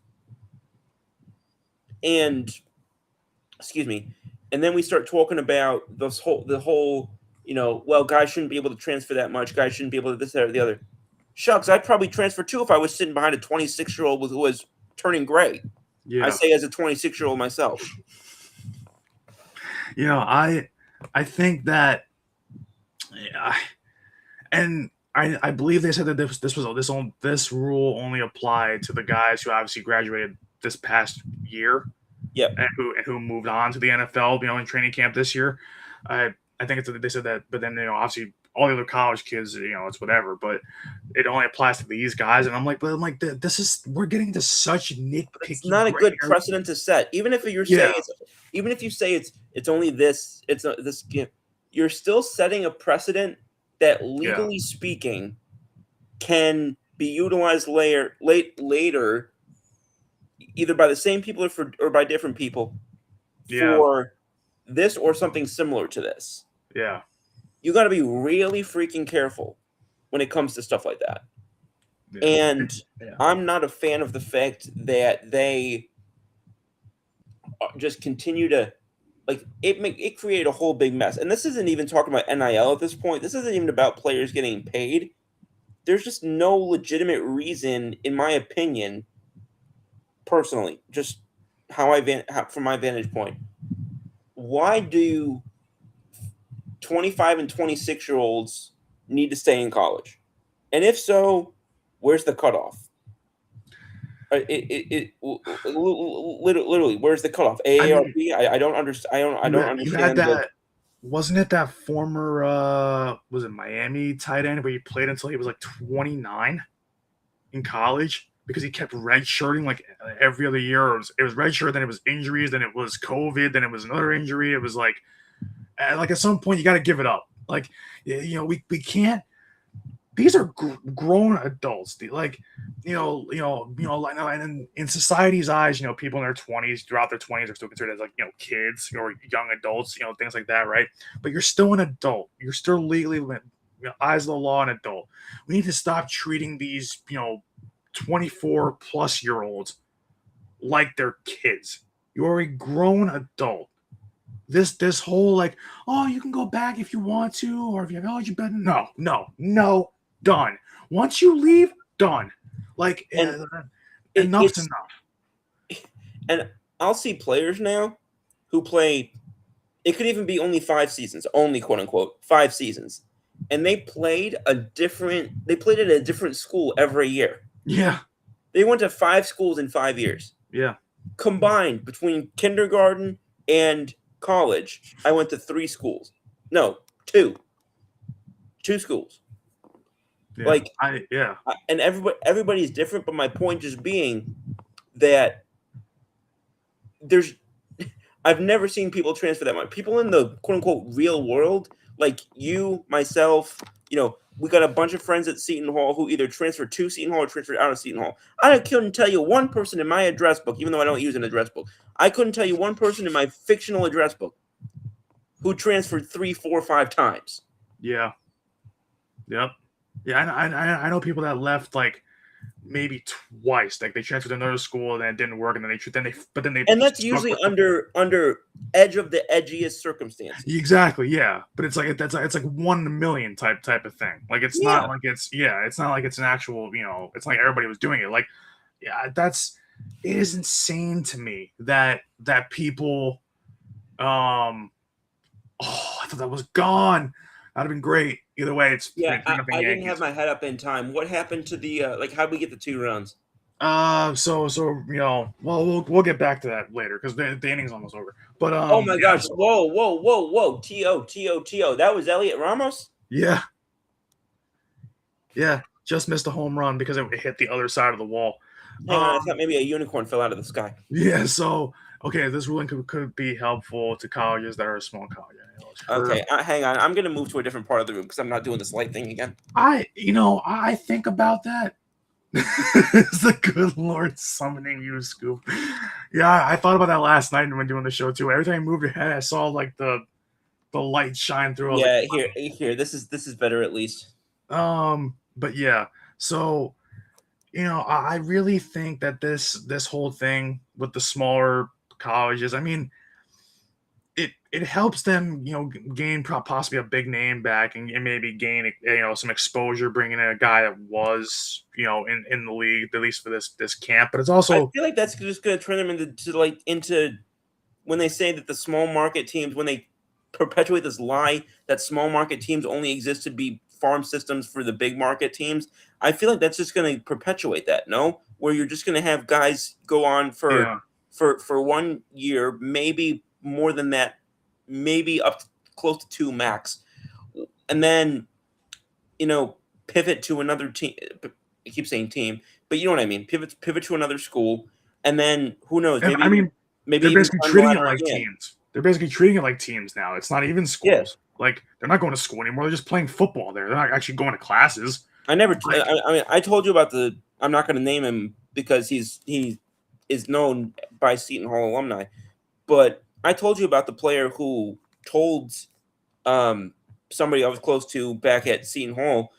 And, excuse me, and then we start talking about the whole, well, guys shouldn't be able to transfer that much. Guys shouldn't be able to this, that, or the other. Shucks, I'd probably transfer too if I was sitting behind a 26-year-old who was turning gray. Yeah. I say as a 26-year-old myself. I think that, and I believe they said that this rule only applied to the guys who obviously graduated this past year. Yeah, and who moved on to the NFL, in training camp this year. I think they said that, but then obviously all the other college kids, it's whatever, but it only applies to these guys. And I'm like, we're getting to such nitpicky. It's not a good precedent to set, even if you're saying it's only this, it's this. You're still setting a precedent that legally speaking can be utilized later, either by the same people or by different people for this or something similar to this. Yeah. You got to be really freaking careful when it comes to stuff like that. Yeah. And Yeah. I'm not a fan of the fact that they just continue to it created a whole big mess. And this isn't even talking about NIL at this point. This isn't even about players getting paid. There's just no legitimate reason, in my opinion, personally, just from my vantage point, why do 25 and 26-year-olds need to stay in college? And if so, where's the cutoff? Literally, where's the cutoff? AARP? I don't understand. I don't You had understand that. Wasn't it that former was it Miami tight end where he played until he was like 29 in college because he kept redshirting like every other year. It was redshirt, then it was injuries, then it was COVID, then it was another injury. It was like at some point you got to give it up. Like we can't. These are grown adults. Like like in society's eyes, people in their 20s, throughout their 20s, are still considered as like kids or young adults, things like that, right? But you're still an adult. You're still legally, eyes of the law, an adult. We need to stop treating these 24 plus year olds like they're kids. You're a grown adult. This whole like, oh, you can go back if you want to, or if you have you better no. Done. Once you leave, done. Like, enough's enough. And I'll see players now who play. It could even be only 5 seasons, only quote unquote 5 seasons, and they played at a different school every year. Yeah, they went to 5 schools in 5 years. Yeah, combined between kindergarten and college, I went to 3 schools. No, 2 schools. Yeah. And everybody's different, but my point just being that I've never seen people transfer that much. People in the quote unquote real world, like you, myself, we got a bunch of friends at Seton Hall who either transferred to Seton Hall or transferred out of Seton Hall. I couldn't tell you one person in my address book, even though I don't use an address book. I couldn't tell you one person in my fictional address book who transferred 3, 4, 5 times. Yeah. Yep. Yeah, I know people that left like maybe twice. Like they transferred to another school and it didn't work, and then and that's usually under edge of the edgiest circumstances. Exactly. Yeah, but it's like it's like 1 in a million type of thing. Like it's not like it's not like it's an actual it's like everybody was doing it. Like it is insane to me that people I thought that was gone. That'd have been great. Either way, it's I didn't have my head up in time. What happened to the how'd we get the 2 runs? So we'll get back to that later because the inning's almost over. But oh my gosh! Whoa! T.O. That was Elliot Ramos. Yeah, just missed a home run because it hit the other side of the wall. Hang on, I thought maybe a unicorn fell out of the sky. Yeah. So okay, this ruling could be helpful to colleges that are a small college. Okay, hang on. I'm gonna move to a different part of the room because I'm not doing this light thing again. I think about that. It's the good Lord summoning you, Scoop. Yeah, I thought about that last night when doing the show too. Every time I moved your head, I saw like the light shine through. Yeah, here. This is better at least. But yeah, so I really think that this whole thing with the smaller colleges, I mean, it helps them, gain possibly a big name back and make gain, some exposure, bringing in a guy that was, in the league, at least for this camp. But it's also, I feel like that's just going to turn them into when they say that the small market teams, when they perpetuate this lie that small market teams only exist to be farm systems for the big market teams. I feel like that's just going to perpetuate that, no? Where you're just going to have guys go on for 1 year, maybe more than that, maybe up to close to 2 max, and then pivot to another team. I keep saying team, but you know what I mean. Pivot to another school, and then who knows? Maybe they're basically treating it like teams. They're basically treating it like teams now. It's not even schools. Yeah. Like they're not going to school anymore. They're just playing football there. They're not actually going to classes. I told you about I'm not going to name him because he is known by Seton Hall alumni, but I told you about the player who told somebody I was close to back at Seton Hall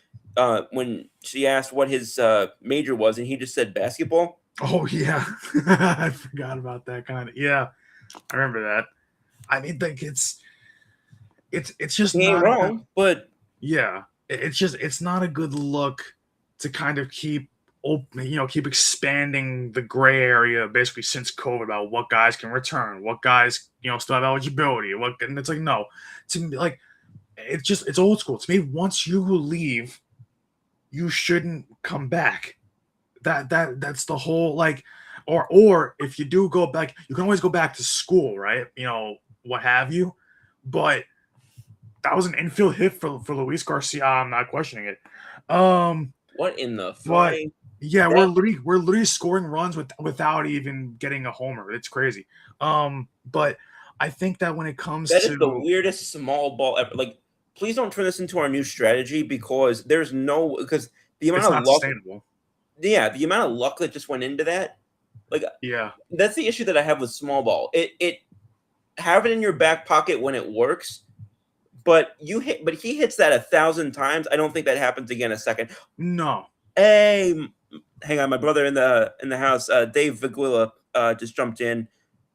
when she asked what his major was, and he just said basketball. Oh yeah, I forgot about that kind of. Yeah, I remember that. I mean, like it's just He ain't not a good. wrong, but Yeah, it's not a good look to kind of keep open, keep expanding the gray area basically since COVID about what guys can return, what guys still have eligibility, and it's like no, to me like it's old school to me. Once you leave, you shouldn't come back. That's the whole like, or if you do go back, you can always go back to school, right? What have you, but that was an infield hit for Luis Garcia. I'm not questioning it. what in the But flying? yeah, That we're literally scoring runs without even getting a homer. It's crazy. But I think that when it comes that is the to weirdest small ball ever. Like, please don't turn this into our new strategy because there's no because the amount it's of not luck. sustainable. Yeah, the amount of luck that just went into that. Like Yeah. that's the issue that I have with small ball. It have it in your back pocket when it works, but he hits that 1,000 times. I don't think that happens again a second. No. Hey, hang on, my brother in the house, Dave Viguila, just jumped in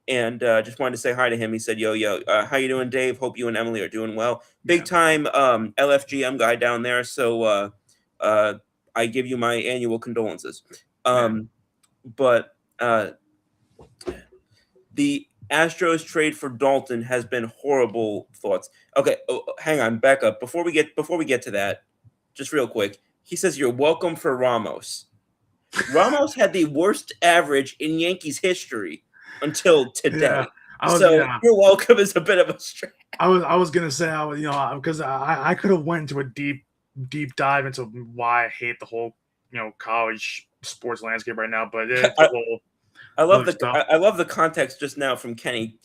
and just wanted to say hi to him. He said, "Yo, how you doing, Dave? Hope you and Emily are doing well. Big Yeah. time LFGM guy down there. So uh, I give you my annual condolences." But the Astros trade for Dalton has been horrible thoughts. Okay, hang on, back up before we get to that. Just real quick, he says you're welcome for Ramos. Ramos had the worst average in Yankees history until Yeah. today. I was So yeah. you're welcome is a bit of a stretch. I was gonna say I was because I could have went into a deep dive into why I hate the whole college sports landscape right now, but it's a whole other stuff. I love the context just now from Kenny.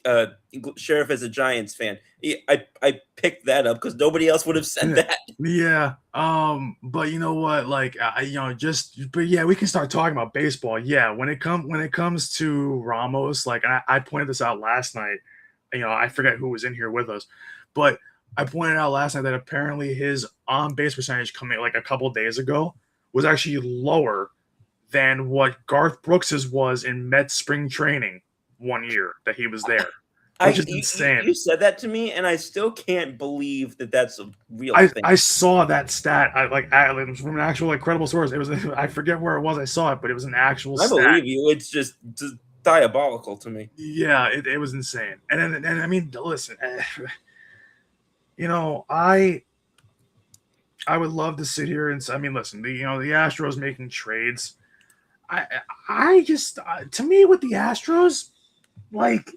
Sheriff is a Giants fan. I picked that up because nobody else would have said that. Yeah. But you know what? Like, but yeah, we can start talking about baseball. Yeah. When it comes to Ramos, like, I pointed this out last night. I forget who was in here with us, but I pointed out last night that apparently his on base percentage coming like a couple days ago was actually lower than what Garth Brooks's was in Mets spring training one year that he was there, which is insane. You said that to me, and I still can't believe that that's a real I, thing. I saw that stat. It was from an actual credible source. It was I forget where it was. I saw it, but it was an actual I stat. believe you. It's just diabolical to me. Yeah, it was insane. And I mean, listen, I would love to sit here and I mean, listen, the Astros making trades. I just to me with the Astros, like,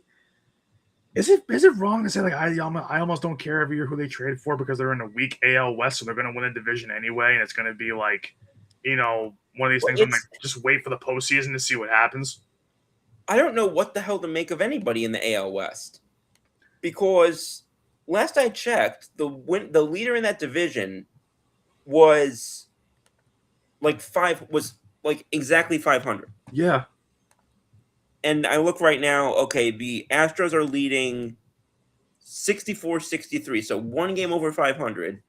is it wrong to say like I almost don't care every year who they trade for because they're in a weak AL West, so they're going to win a division anyway, and it's going to be like, one of these things. I'm like, just wait for the postseason to see what happens. I don't know what the hell to make of anybody in the AL West because last I checked, the leader in that division was exactly 500. Yeah. And I look right now, okay, the Astros are leading 64-63, so one game over 500.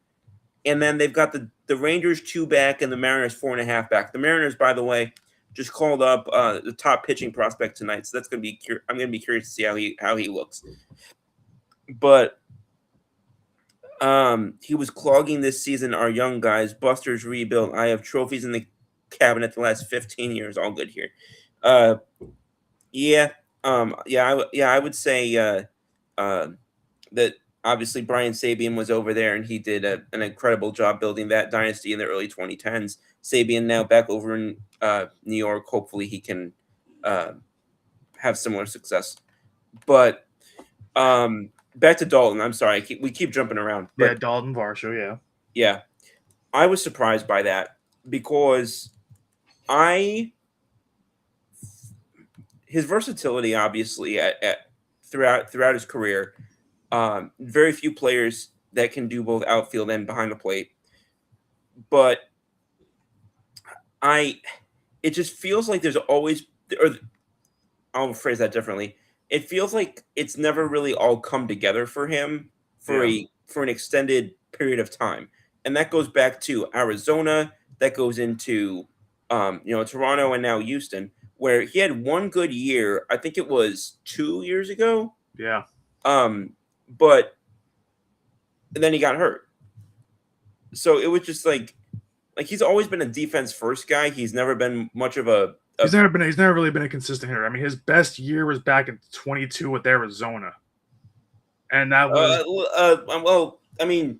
And then they've got the Rangers 2 back and the Mariners 4.5 back. The Mariners, by the way, just called up the top pitching prospect tonight, so that's going to be I'm going to be curious to see how he looks. But he was clogging this season our young guys. Buster's rebuilt. I have trophies in the cabinet the last 15 years. All good here. Yeah. I would say that obviously Brian Sabian was over there and he did an incredible job building that dynasty in the early 2010s. Sabian now back over in New York. Hopefully he can have similar success. But back to Dalton. I'm sorry. We keep jumping around. But, yeah, Dalton Varsho, yeah. Yeah. I was surprised by that because his versatility, obviously, throughout his career, very few players that can do both outfield and behind the plate. But it just feels like there's always, or I'll phrase that differently. it feels like it's never really all come together for him Yeah. for an extended period of time. And that goes back to Arizona, that goes into Toronto and now Houston, where he had one good year. I think it was 2 years ago. Yeah. But then he got hurt. So it was just like he's always been a defense first guy. He's never been much of a He's never really been a consistent hitter. I mean, his best year was back in 22 with Arizona, and that was well, I mean,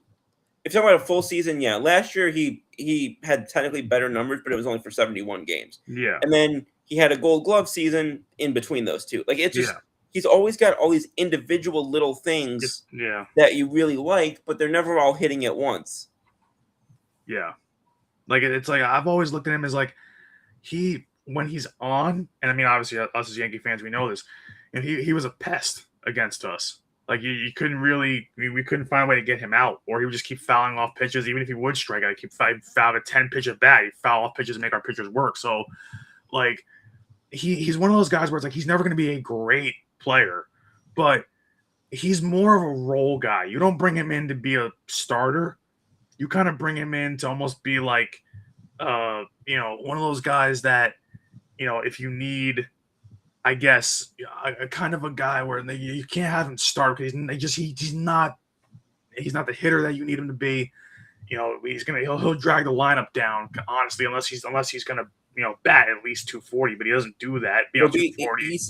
if you're talking about a full season, yeah. Last year he had technically better numbers, but it was only for 71 games. yeah, And then he had a Gold Glove season in between those two. Like it's just yeah, he's always got all these individual little things yeah, that you really like, but they're never all hitting at once. yeah. Like it's like I've always looked at him as like when he's on, and I mean obviously us as Yankee fans we know this, and he was a pest against us. Like you couldn't really we couldn't find a way to get him out, or he would just keep fouling off pitches. Even if he would strike out, he'd keep foul a 10 pitch at bat. He'd foul off pitches and make our pitchers work. So like he's one of those guys where it's like he's never going to be a great player, but he's more of a role guy. You don't bring him in to be a starter. You kind of bring him in to almost be like, one of those guys that, if you need, I guess, a kind of a guy where you can't have him start because he's not the hitter that you need him to be. He'll drag the lineup down, honestly, unless he's gonna bat at least 240, but he doesn't do that.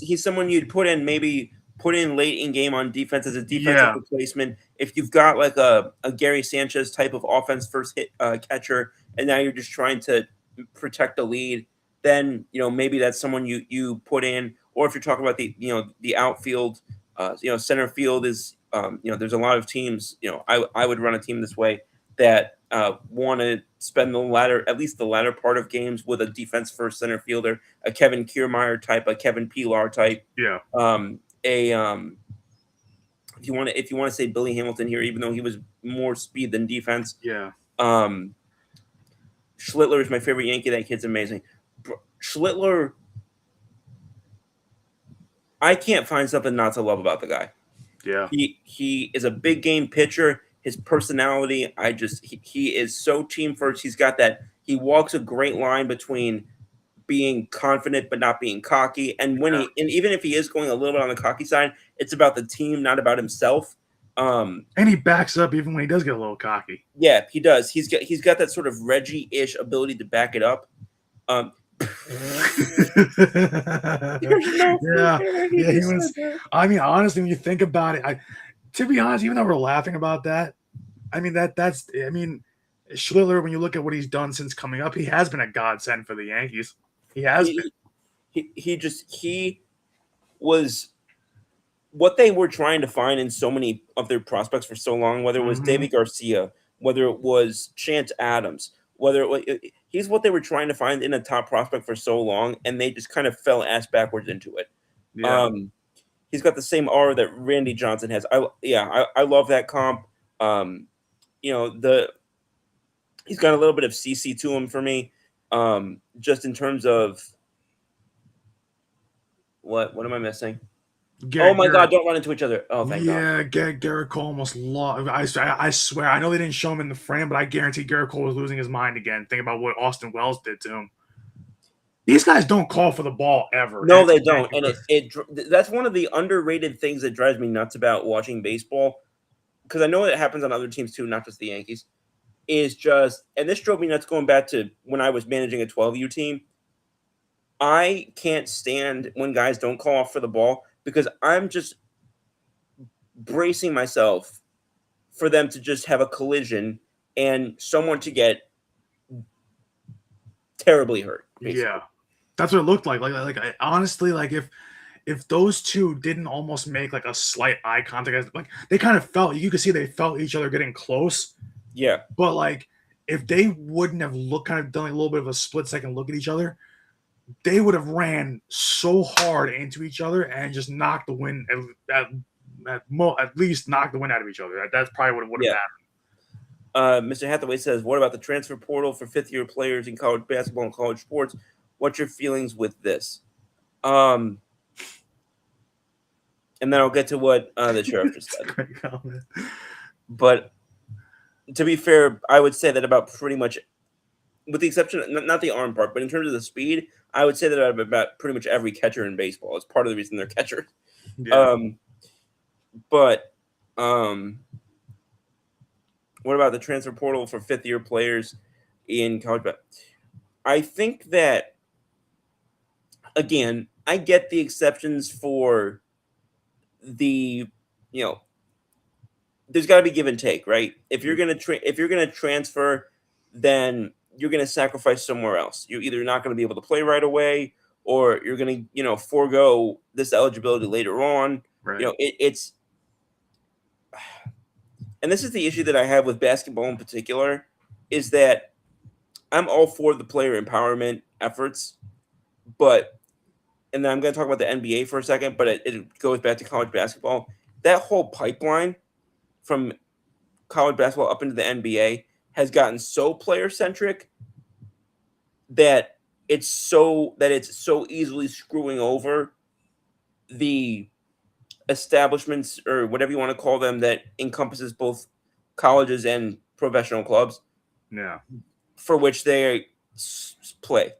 He's someone you'd put in late in game on defense as a defensive Yeah. replacement. If you've got like a Gary Sanchez type of offense first hit catcher, and now you're just trying to protect the lead, then maybe that's someone you put in. Or if you're talking about the outfield, center field is there's a lot of teams. I would run a team this way that want to spend at least the latter part of games with a defense first center fielder, a Kevin Kiermaier type, a Kevin Pilar type. Yeah. If you want to say Billy Hamilton here, even though he was more speed than defense. Yeah. Schlittler is my favorite Yankee. That kid's amazing. Schlittler, I can't find something not to love about the guy. Yeah. He is a big game pitcher. His personality, he is so team first. He's got that. He walks a great line between being confident but not being cocky. And even if he is going a little bit on the cocky side, it's about the team, not about himself. And he backs up even when he does get a little cocky. Yeah, he does. He's got that sort of Reggie-ish ability to back it up. Yeah, he was. I mean, honestly, when you think about it, to be honest, even though we're laughing about that, I mean that's. I mean, Schlittler, when you look at what he's done since coming up, he has been a godsend for the Yankees. He has been. He was what they were trying to find in so many of their prospects for so long, whether it was David Garcia, whether it was Chance Adams, he's what they were trying to find in a top prospect for so long, and they just kind of fell ass backwards into it. Yeah. He's got the same aura that Randy Johnson has. I love that comp. He's got a little bit of CC to him for me, just in terms of what am I missing? Oh my God! Don't run into each other. Oh, thank God. Yeah, Garrett Cole almost lost. I swear, I know they didn't show him in the frame, but I guarantee Garrett Cole was losing his mind again. Think about what Austin Wells did to him. These guys don't call for the ball ever. No, they don't, and that's one of the underrated things that drives me nuts about watching baseball, because I know it happens on other teams too, not just the Yankees. Is just, and this drove me nuts going back to when I was managing a 12U team. I can't stand when guys don't call off for the ball, because I'm just bracing myself for them to just have a collision and someone to get terribly hurt. Basically. Yeah, that's what it looked like. Like honestly, like if those two didn't almost make like a slight eye contact, like they kind of felt, you could see they felt each other getting close. Yeah, but like if they wouldn't have done a little bit of a split second look at each other, they would have ran so hard into each other and just knocked the wind at least knocked the wind out of each other. That's probably what would have happened. Mr. Hathaway says, what about the transfer portal for fifth-year players in college basketball and college sports? What's your feelings with this? and then I'll get to what the sheriff just said. Great comment. But to be fair, I would say that about pretty much, with the exception of not the arm part, but in terms of the speed, I would say that about pretty much every catcher in baseball. It's part of the reason they're catchers. Yeah. But what about the transfer portal for fifth-year players in college basketball? I think that, again, I get the exceptions for the, there's got to be give and take, right? If you're gonna transfer, then you're gonna sacrifice somewhere else. You're either not going to be able to play right away, or you're gonna forego this eligibility later on. Right. It's and this is the issue that I have with basketball in particular, is that I'm all for the player empowerment efforts, and then I'm going to talk about the NBA for a second, but it goes back to college basketball. That whole pipeline from college basketball up into the NBA has gotten so player centric that it's so easily screwing over the establishments, or whatever you want to call them, that encompasses both colleges and professional clubs. Yeah. For which they play.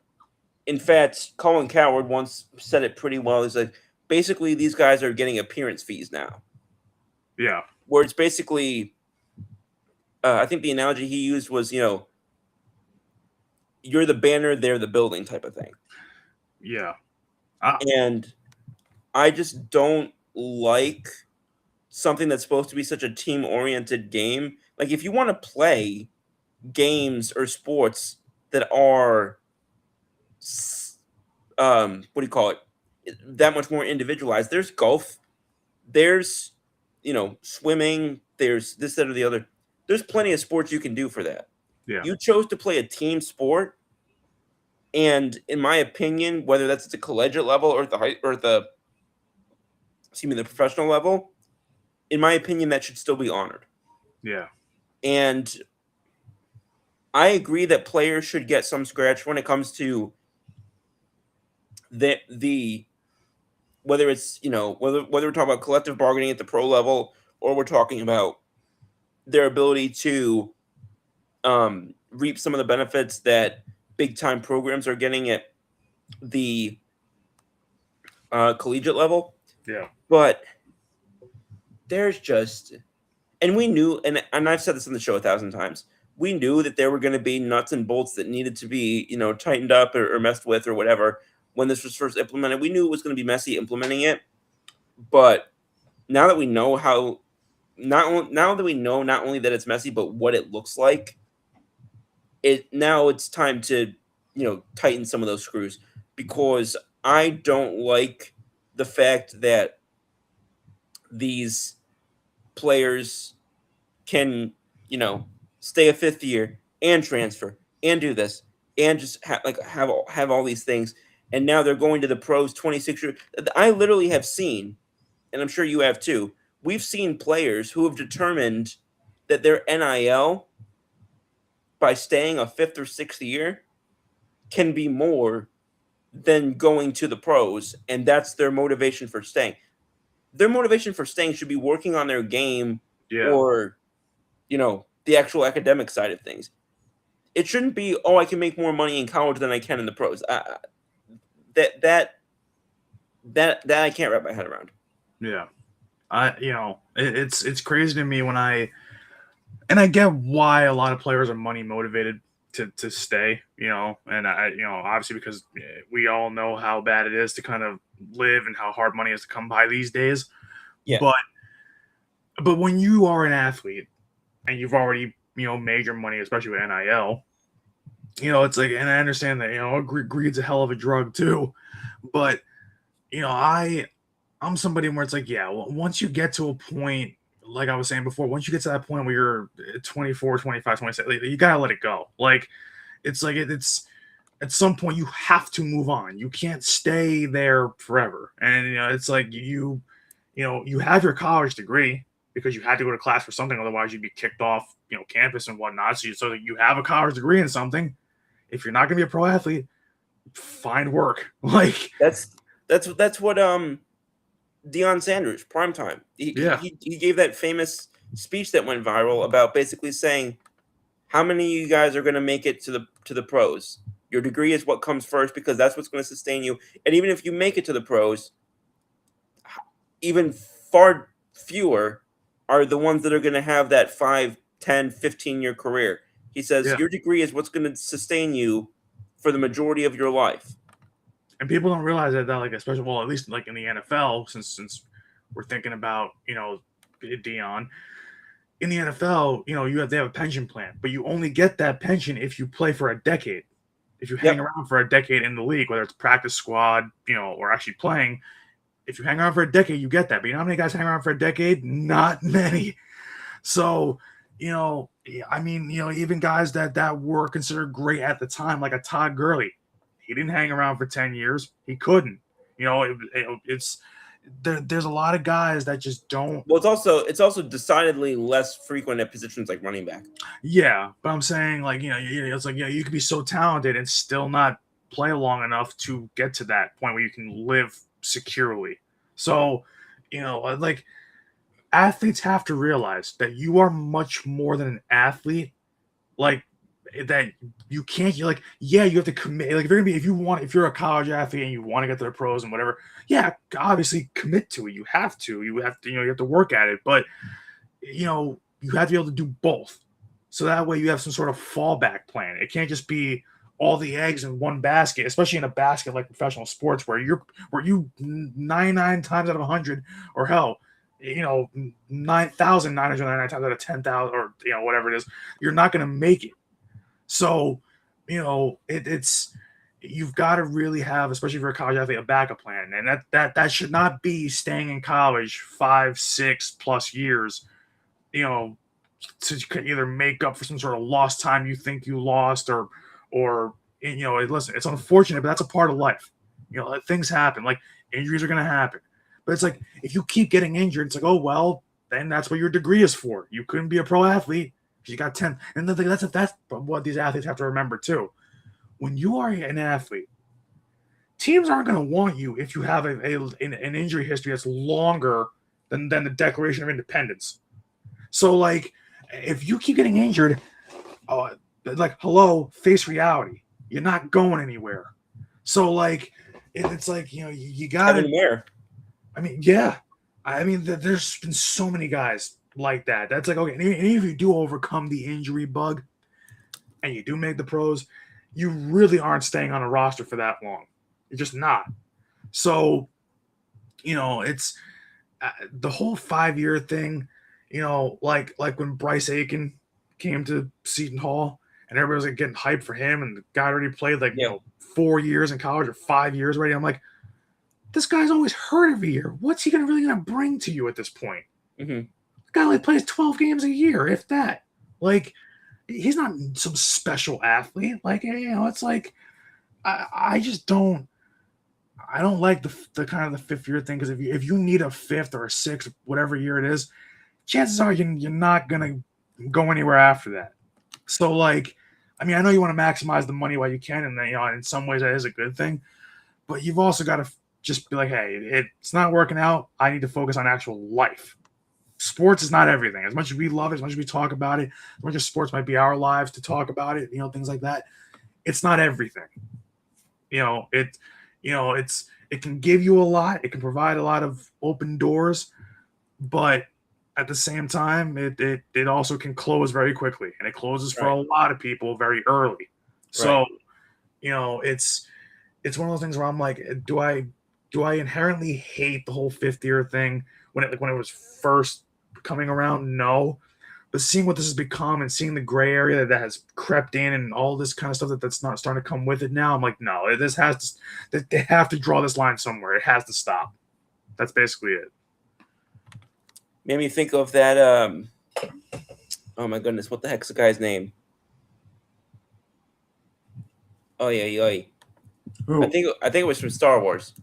In fact, Colin Cowherd once said it pretty well. He's like, basically, these guys are getting appearance fees now. Yeah. Where it's basically, I think the analogy he used was, you're the banner, they're the building type of thing. Yeah. And I just don't like something that's supposed to be such a team-oriented game. Like, if you want to play games or sports that are, what do you call it, that much more individualized, there's golf, there's, swimming, there's this, that, or the other. There's plenty of sports you can do for that. Yeah. You chose to play a team sport, and in my opinion, whether that's at the collegiate level or the professional level, in my opinion, that should still be honored. Yeah. And I agree that players should get some scratch when it comes to the whether it's whether we're talking about collective bargaining at the pro level, or we're talking about their ability to reap some of the benefits that big time programs are getting at the collegiate level. Yeah. But there's just, and we knew, and I've said this on the show 1,000 times, we knew that there were going to be nuts and bolts that needed to be, tightened up or messed with or whatever when this was first implemented. We knew it was going to be messy implementing it, but now that we know how, now that we know not only that it's messy, but what it looks like, now it's time to, tighten some of those screws, because I don't like the fact that these players can, stay a fifth year and transfer and do this and just have all these things, and now they're going to the pros 26 years. I literally have seen, and I'm sure you have too, we've seen players who have determined that their NIL, by staying a fifth or sixth year, can be more than going to the pros, and that's their motivation for staying. Their motivation for staying should be working on their game, or the actual academic side of things. It shouldn't be, I can make more money in college than I can in the pros. That I can't wrap my head around. Yeah. It's crazy to me and I get why a lot of players are money motivated to stay, and obviously because we all know how bad it is to kind of live and how hard money is to come by these days. Yeah. But when you are an athlete and you've already, made your money, especially with NIL, it's like, and I understand that, greed's a hell of a drug too, but, I'm somebody where it's like, once you get to a point, like I was saying before, once you get to that point where you're 24, 25, 26, you gotta let it go. Like, it's at some point you have to move on. You can't stay there forever. And, it's like you have your college degree because you had to go to class for something. Otherwise you'd be kicked off, campus and whatnot. So you have a college degree in something. If you're not going to be a pro athlete, find work. Like that's what, Deion Sanders, prime time. Yeah. He gave that famous speech that went viral about basically saying, how many of you guys are going to make it to the pros? Your degree is what comes first because that's what's going to sustain you. And even if you make it to the pros, even far fewer are the ones that are going to have that 5, 10, 15-year career. He says Yeah. your degree is what's going to sustain you for the majority of your life. And people don't realize that like, especially, well, at least like in the NFL, since we're thinking about, Deion, in the NFL, they have a pension plan, but you only get that pension if you play for a decade. If you hang around for a decade in the league, whether it's practice squad, or actually playing, if you hang around for a decade, you get that. But you know how many guys hang around for a decade? Not many. So, even guys that were considered great at the time, like a Todd Gurley, he didn't hang around for 10 years. He couldn't. There's a lot of guys that just don't. Well, it's also decidedly less frequent at positions like running back. Yeah, but I'm saying it's like you could be so talented and still not play long enough to get to that point where you can live securely. So, like athletes have to realize that you are much more than an athlete. Like that you can't you have to commit. Like if you're a college athlete and you want to get to the pros and whatever, yeah, obviously commit to it. You have to work at it, but you have to be able to do both. So that way you have some sort of fallback plan. It can't just be all the eggs in one basket, especially in a basket like professional sports where you 99 times out of 100, or hell, 9,999 times out of 10,000, or whatever it is, you're not going to make it. So, it's you've got to really have, especially if you're a college athlete, a backup plan, and that should not be staying in college 5-6+ years, to either make up for some sort of lost time you think you lost, or listen, it's unfortunate, but that's a part of life. Things happen, like injuries are going to happen, but it's like if you keep getting injured, it's like, oh well, then that's what your degree is for. You couldn't be a pro athlete. You got 10, and that's what these athletes have to remember too. When you are an athlete, teams aren't going to want you if you have an injury history that's longer than the Declaration of Independence. So, like, if you keep getting injured, hello, face reality. You're not going anywhere. So, like, it's like you got to. I mean, yeah. I mean, there's been so many guys like that. That's like, okay, and if you do overcome the injury bug and you do make the pros, you really aren't staying on a roster for that long. You're just not. So, it's the whole 5-year thing, like when Bryce Aiken came to Seton Hall and everybody was like getting hyped for him, and the guy already played 4 years in college or 5 years already. I'm like, this guy's always hurt every year. What's he really gonna bring to you at this point? Mm-hmm. The guy plays 12 games a year, if that. Like, he's not some special athlete. Like, it's like I just don't. I don't like the kind of the 5th year thing, because if you need a 5th or a 6th, whatever year it is, chances are you're not gonna go anywhere after that. So, like, I mean, I know you want to maximize the money while you can, and in some ways that is a good thing, but you've also got to just be like, hey, it's not working out. I need to focus on actual life. Sports is not everything. As much as we love it, as much as we talk about it, as much as sports might be our lives to talk about it, things like that, it's not everything. It can give you a lot. It can provide a lot of open doors, but at the same time, it also can close very quickly, and it closes for a lot of people very early. So, it's one of those things where I'm like, do I inherently hate the whole 5th year thing when it was first coming around? No. But seeing what this has become and seeing the gray area that has crept in and all this kind of stuff that's not starting to come with it now, I'm like, no, they have to draw this line somewhere. It has to stop. That's basically it. Made me think of that. Oh my goodness, what the heck's the guy's name? Oh yeah. Ooh. I think it was from Star Wars.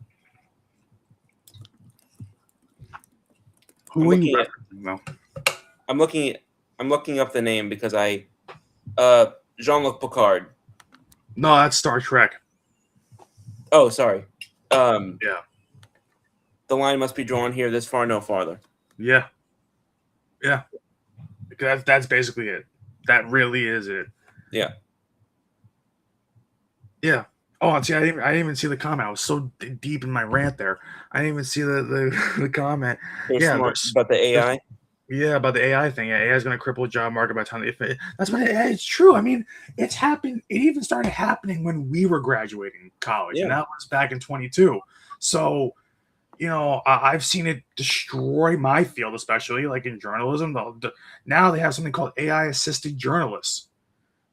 Who are you referencing, though? I'm looking up the name because Jean-Luc Picard. No, that's Star Trek. Oh, sorry. Yeah. The line must be drawn here, this far, no farther. Yeah, yeah. That's basically it. That really is it. Yeah. Yeah. Oh, and see, I didn't even see the comment. I was so deep in my rant there. I didn't even see the comment. They're Yeah, smart about the AI. yeah, about the AI thing. Yeah, AI is going to cripple the job market by the time that's what it's true. I mean, it's happened. It even started happening when we were graduating college, and Yeah. that was back in 22. So, I've seen it destroy my field, especially like in journalism. Now they have something called AI assisted journalists,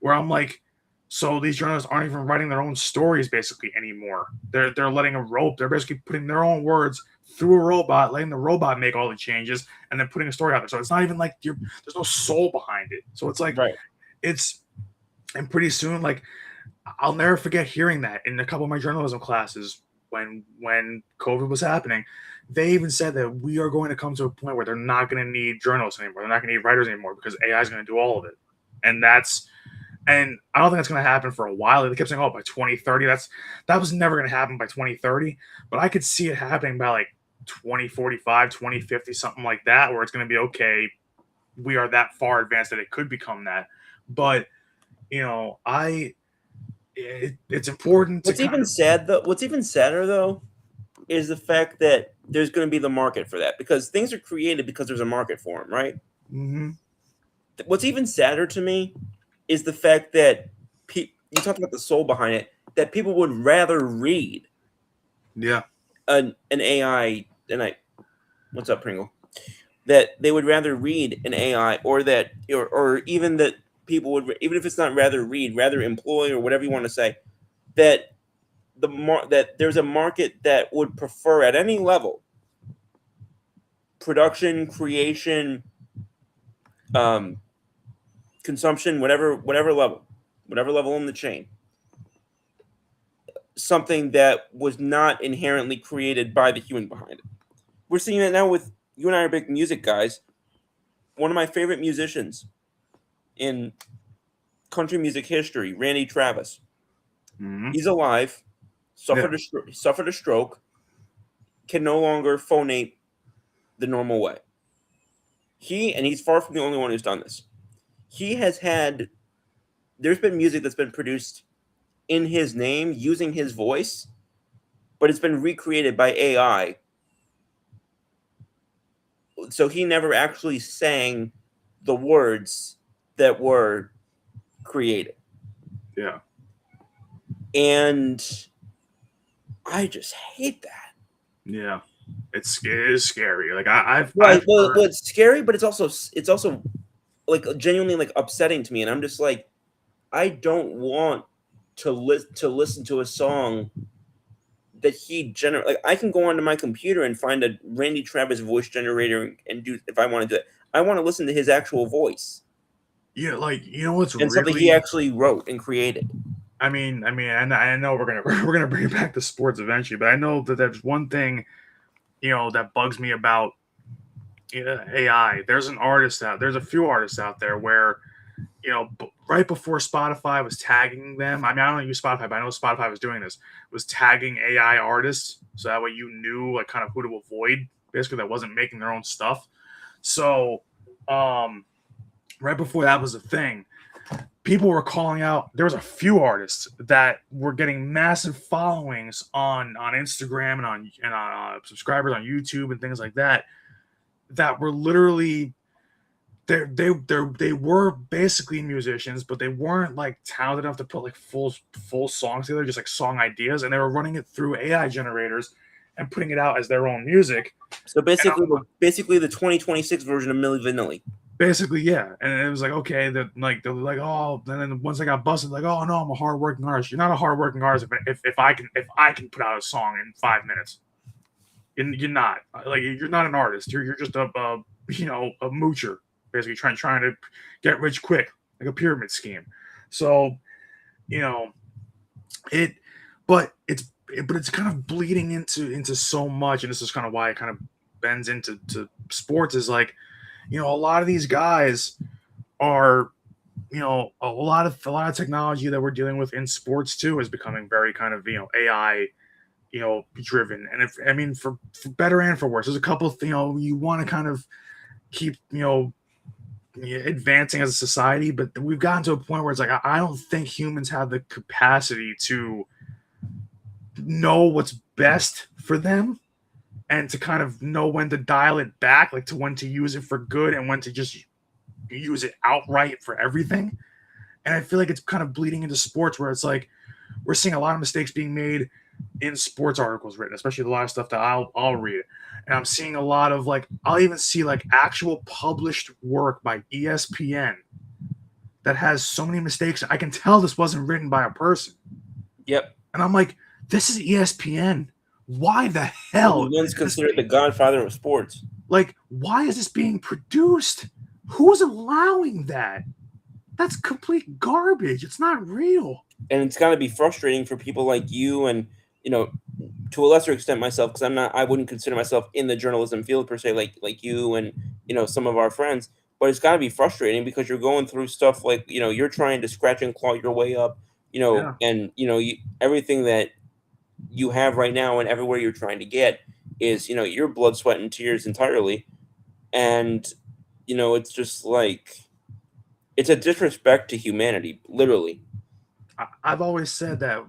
where I'm like, so these journalists aren't even writing their own stories basically anymore. They're letting a rope. They're basically putting their own words through a robot, letting the robot make all the changes, and then putting a story out there. So it's not even like there's no soul behind it. So it's like Right. and pretty soon, like I'll never forget hearing that in a couple of my journalism classes when COVID was happening. They even said that we are going to come to a point where they're not going to need journalists anymore. They're not going to need writers anymore because AI is going to do all of it. And I don't think that's going to happen for a while. They kept saying, "Oh, by 2030." That was never going to happen by 2030. But I could see it happening by like 2045, 2050, something like that, where it's going to be okay. We are that far advanced that it could become that. But it's important to What's even sadder though is the fact that there's going to be the market for that, because things are created because there's a market for them, right? Mm-hmm. What's even sadder to me is the fact that you talked about the soul behind it, that people would rather read an AI what's up, Pringle? That they would rather read an AI, or even that people would, even if it's not rather read, rather employ, or whatever you want to say, that that there's a market that would prefer at any level, production, creation, consumption, whatever level in the chain, something that was not inherently created by the human behind it. We're seeing that now with, you and I are big music guys. One of my favorite musicians in country music history, Randy Travis. Mm-hmm. He's alive, suffered a stroke, can no longer phonate the normal way. He's far from the only one who's done this. There's been music that's been produced in his name using his voice, but it's been recreated by AI. So he never actually sang the words that were created. Yeah. And I just hate that. Yeah. It is scary. Like I've it's scary, but it's also like genuinely like upsetting to me, and I'm just like, I don't want to listen to a song that he generate. Like, I can go onto my computer and find a Randy Travis voice generator and do, if I want to do it. I want to listen to his actual voice. Yeah, like what's and something he actually wrote and created. I mean, I know we're gonna bring back the sports eventually, but I know that there's one thing, that bugs me about AI. There's a few artists out there where, right before Spotify was tagging them. I mean, I don't use Spotify, but I know Spotify was doing this. Was tagging AI artists, so that way you knew like kind of who to avoid. Basically, that wasn't making their own stuff. So, right before that was a thing, people were calling out. There was a few artists that were getting massive followings on Instagram and on subscribers on YouTube and things like that. That were literally they were basically musicians, but they weren't like talented enough to put like full songs together, just like song ideas, and they were running it through AI generators and putting it out as their own music. So basically the 2026 version of Milli Vanilli. Basically, yeah. And it was like, okay, they're like, oh, and then once I got busted, like, oh no, I'm a hardworking artist. You're not a hardworking artist if I can put out a song in 5 minutes. You're not. Like, you're not an artist. You're just a moocher, basically trying to get rich quick, like a pyramid scheme. So, but it's kind of bleeding into so much, and this is kind of why it kind of bends into sports, is like, a lot of these guys are, a lot of technology that we're dealing with in sports too is becoming very kind of, AI driven. And for better and for worse, there's a couple of, you want to kind of keep, advancing as a society, but we've gotten to a point where it's like, I don't think humans have the capacity to know what's best for them and to kind of know when to dial it back, like to when to use it for good and when to just use it outright for everything. And I feel like it's kind of bleeding into sports where it's like we're seeing a lot of mistakes being made in sports articles written, especially the lot of stuff that I'll read. And I'm seeing a lot of I'll even see actual published work by ESPN that has so many mistakes. I can tell this wasn't written by a person. Yep. And I'm like, this is ESPN. Why the hell? One's considered the godfather of sports. Why is this being produced? Who's allowing that? That's complete garbage. It's not real. And it's got to be frustrating for people like you and, to a lesser extent myself, because I wouldn't consider myself in the journalism field per se, like you and, some of our friends. But it's got to be frustrating because you're going through stuff you're trying to scratch and claw your way up, Yeah. and, everything that you have right now and everywhere you're trying to get is, your blood, sweat, and tears entirely. And, it's just it's a disrespect to humanity, literally. I've always said that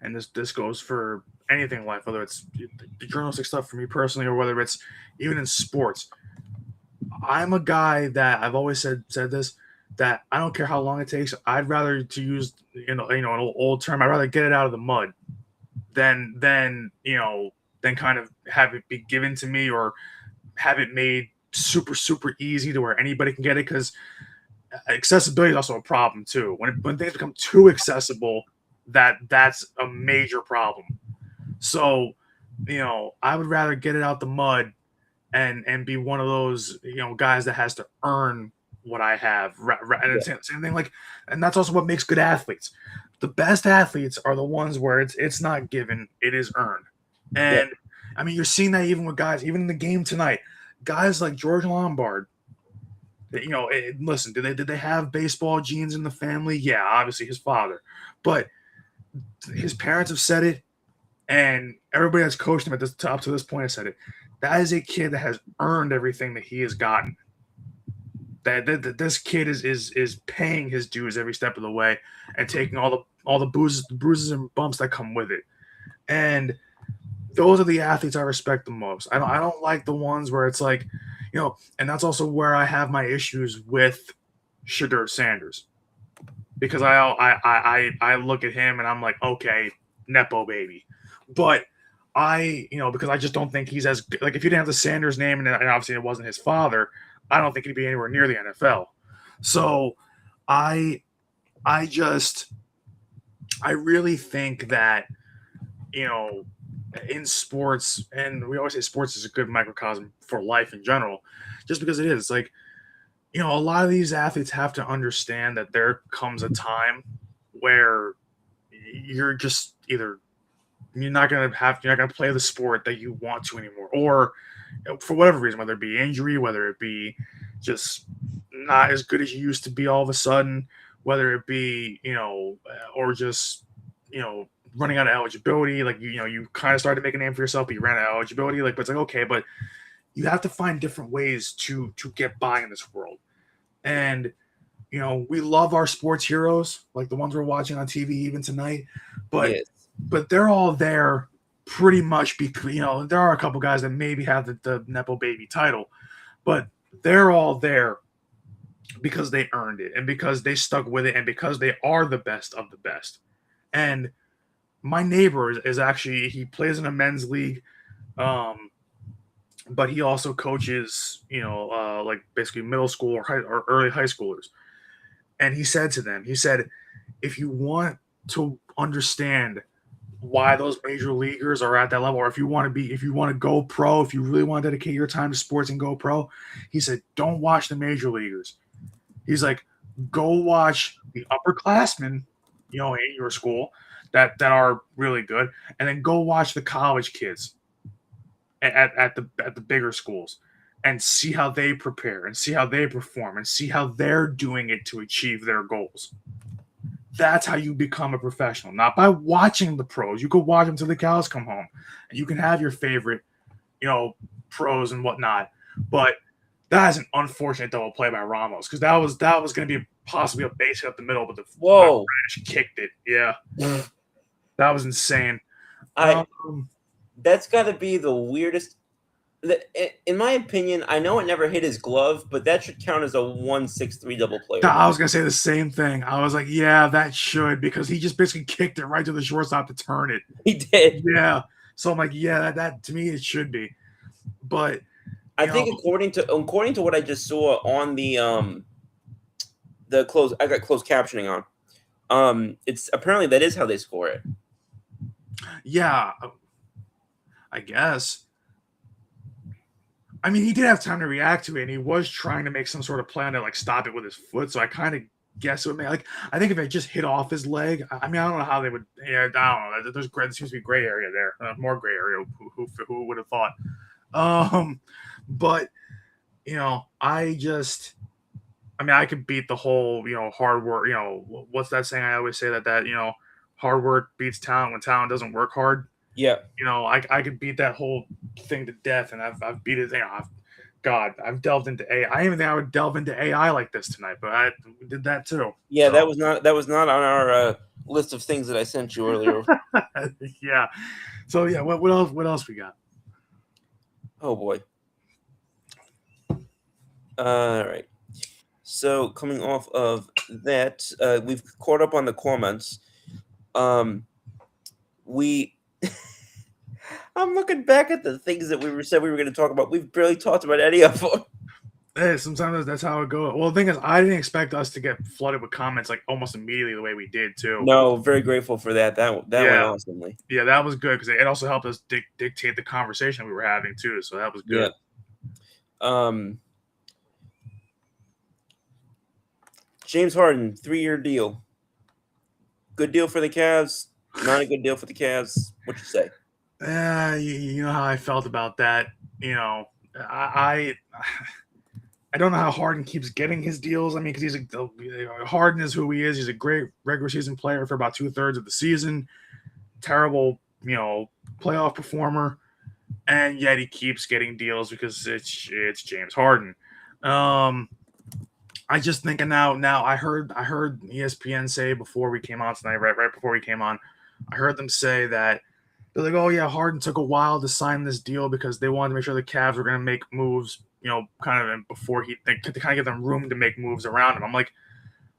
and this goes for anything in life, whether it's the journalistic stuff for me personally or whether it's even in sports. I'm a guy that I've always said this, that I don't care how long it takes. I'd rather, to use an old term, I'd rather get it out of the mud than kind of have it be given to me or have it made super, super easy to where anybody can get it, because accessibility is also a problem too. When things become too accessible, that's a major problem. So, I would rather get it out the mud and be one of those, guys that has to earn what I have. And same thing, and that's also what makes good athletes. The best athletes are the ones where it's not given, it is earned. And you're seeing that even with guys, even in the game tonight, guys like George Lombard. Listen, did they have baseball genes in the family? Yeah, obviously his father, but his parents have said it, and everybody that's coached him at this up to this point has said it. That is a kid that has earned everything that he has gotten. That this kid is paying his dues every step of the way and taking all the bruises and bumps that come with it. And those are the athletes I respect the most. I don't like the ones where it's and that's also where I have my issues with Shedeur Sanders, because I look at him and I'm like, okay, Nepo baby, but because I just don't think he's as good. If he didn't have the Sanders name and obviously it wasn't his father, I don't think he'd be anywhere near the NFL. So I really think that in sports, and we always say sports is a good microcosm for life in general, just because it is. It's a lot of these athletes have to understand that there comes a time where you're just either you're not gonna play the sport that you want to anymore, or for whatever reason, whether it be injury, whether it be just not as good as you used to be all of a sudden, whether it be or just running out of eligibility. You kind of started to make a name for yourself, but you ran out of eligibility. But it's okay, but you have to find different ways to get by in this world. And we love our sports heroes, like the ones we're watching on TV even tonight, but they're all there pretty much because there are a couple guys that maybe have the Nepo baby title, but they're all there because they earned it and because they stuck with it and because they are the best of the best. And my neighbor is actually, he plays in a men's league, but he also coaches, basically middle school or early high schoolers. And he said to them, if you want to understand why those major leaguers are at that level, or if you want to go pro, if you really want to dedicate your time to sports and go pro, he said, don't watch the major leaguers. He's like, go watch the upperclassmen, in your school that are really good, and then go watch the college kids at the bigger schools and see how they prepare and see how they perform and see how they're doing it to achieve their goals. That's how you become a professional, not by watching the pros. You could watch them till the cows come home, and you can have your favorite, pros and whatnot. But that is an unfortunate double play by Ramos because that was going to be possibly a base hit up the middle, but the Whoa. Reddish kicked it. Yeah, that was insane. I that's got to be the weirdest. In my opinion, I know it never hit his glove, but that should count as a 163 double play. I was gonna say the same thing. I was like, yeah, that should, because he just basically kicked it right to the shortstop to turn it. He did. Yeah. So I'm like, yeah, that to me it should be. But I think according to what I just saw on the close, I got closed captioning on. It's apparently that is how they score it. Yeah, I guess. I mean, he did have time to react to it, and he was trying to make some sort of plan to like stop it with his foot. So I kind of guess it would make, like, I think if it just hit off his leg, I mean, I don't know how they would. Yeah, I don't know. There seems to be gray area there, more gray area. Who would have thought? But I mean, I could beat the whole, hard work. What's that saying? I always say that hard work beats talent when talent doesn't work hard. Yeah. I could beat that whole thing to death, and I've beat it. I've delved into AI. I didn't even think I would delve into AI like this tonight, but I did that too. Yeah, so. that was not on our list of things that I sent you earlier. Yeah. So yeah, what else we got? Oh boy. All right. So coming off of that, we've caught up on the comments. I'm looking back at the things that we said we were going to talk about. We've barely talked about any of them. Hey, sometimes that's how it goes. Well, the thing is, I didn't expect us to get flooded with comments like almost immediately the way we did too. No, very grateful for that. That went awesomely. Yeah, that was good because it also helped us dictate the conversation we were having too. So that was good. Yeah. James Harden, 3-year deal. Good deal for the Cavs. Not a good deal for the Cavs. What you say? You know how I felt about that. I don't know how Harden keeps getting his deals. I mean, because Harden is who he is. He's a great regular season player for about 2/3 of the season. Terrible, playoff performer, and yet he keeps getting deals because it's James Harden. I just think now I heard ESPN say before we came on tonight, right before we came on, I heard them say that they're like, oh yeah, Harden took a while to sign this deal because they wanted to make sure the Cavs were going to make moves, kind of before to kind of give them room to make moves around him. I'm like,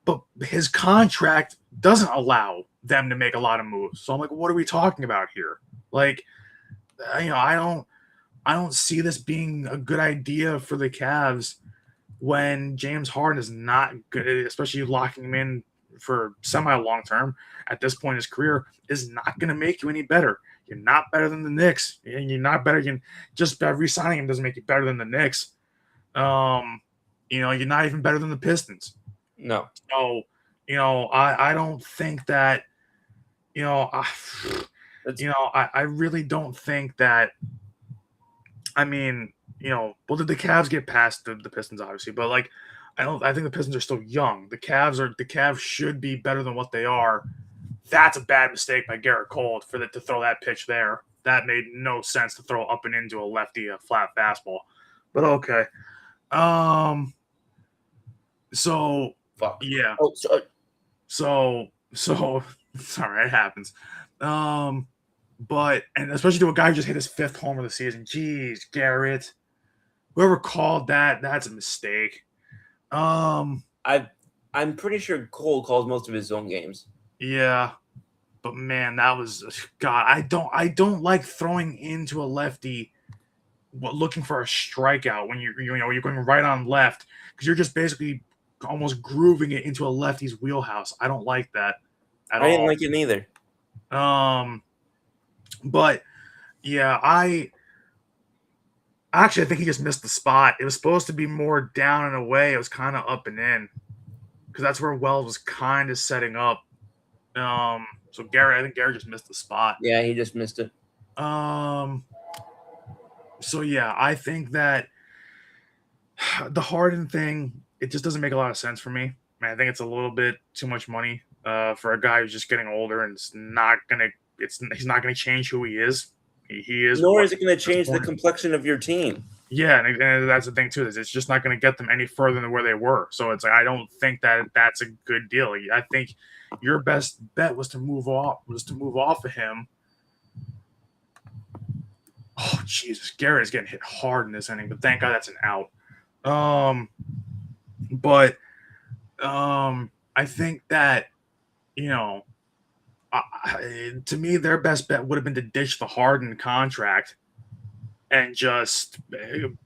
but his contract doesn't allow them to make a lot of moves. So I'm like, what are we talking about here? Like, I don't see this being a good idea for the Cavs when James Harden is not good, especially locking him in for semi-long term at this point in his career, is not going to make you any better. You're not better than the Knicks, and you're not better. Just by re-signing him doesn't make you better than the Knicks. You're not even better than the Pistons. No. So, I don't think that, I really don't think that. I mean, well, did the Cavs get past the Pistons, obviously, but like, I think the Pistons are still young. The Cavs should be better than what they are. That's a bad mistake by Garrett Cole to throw that pitch there. That made no sense to throw up and into a lefty flat fastball. But okay. So fuck. Yeah. Oh, sorry. So sorry, it happens. But and especially to a guy who just hit his 5th home of the season. Jeez, Garrett. Whoever called that's a mistake. I'm pretty sure Cole calls most of his own games. Yeah, but man, that was God. I don't like throwing into a lefty, looking for a strikeout when you're going right on left because you're just basically almost grooving it into a lefty's wheelhouse. I don't like that at all. I didn't like it neither. But yeah, I think he just missed the spot. It was supposed to be more down and away. It was kind of up and in because that's where Wells was kind of setting up. So I think Garrett just missed the spot. Yeah, he just missed it. So yeah, I think that the Harden thing, it just doesn't make a lot of sense for me. I think it's a little bit too much money. for a guy who's just getting older, and he's not gonna change who he is. He is. Nor what is it going to at this change the point. complexion of your team. Yeah, and that's the thing too. Is it's just not going to get them any further than where they were. So it's like I don't think that that's a good deal. I think your best bet was to move off of him. Oh Jesus, Garrett is getting hit hard in this inning, but thank God that's an out. I think that to me their best bet would have been to ditch the Harden contract and just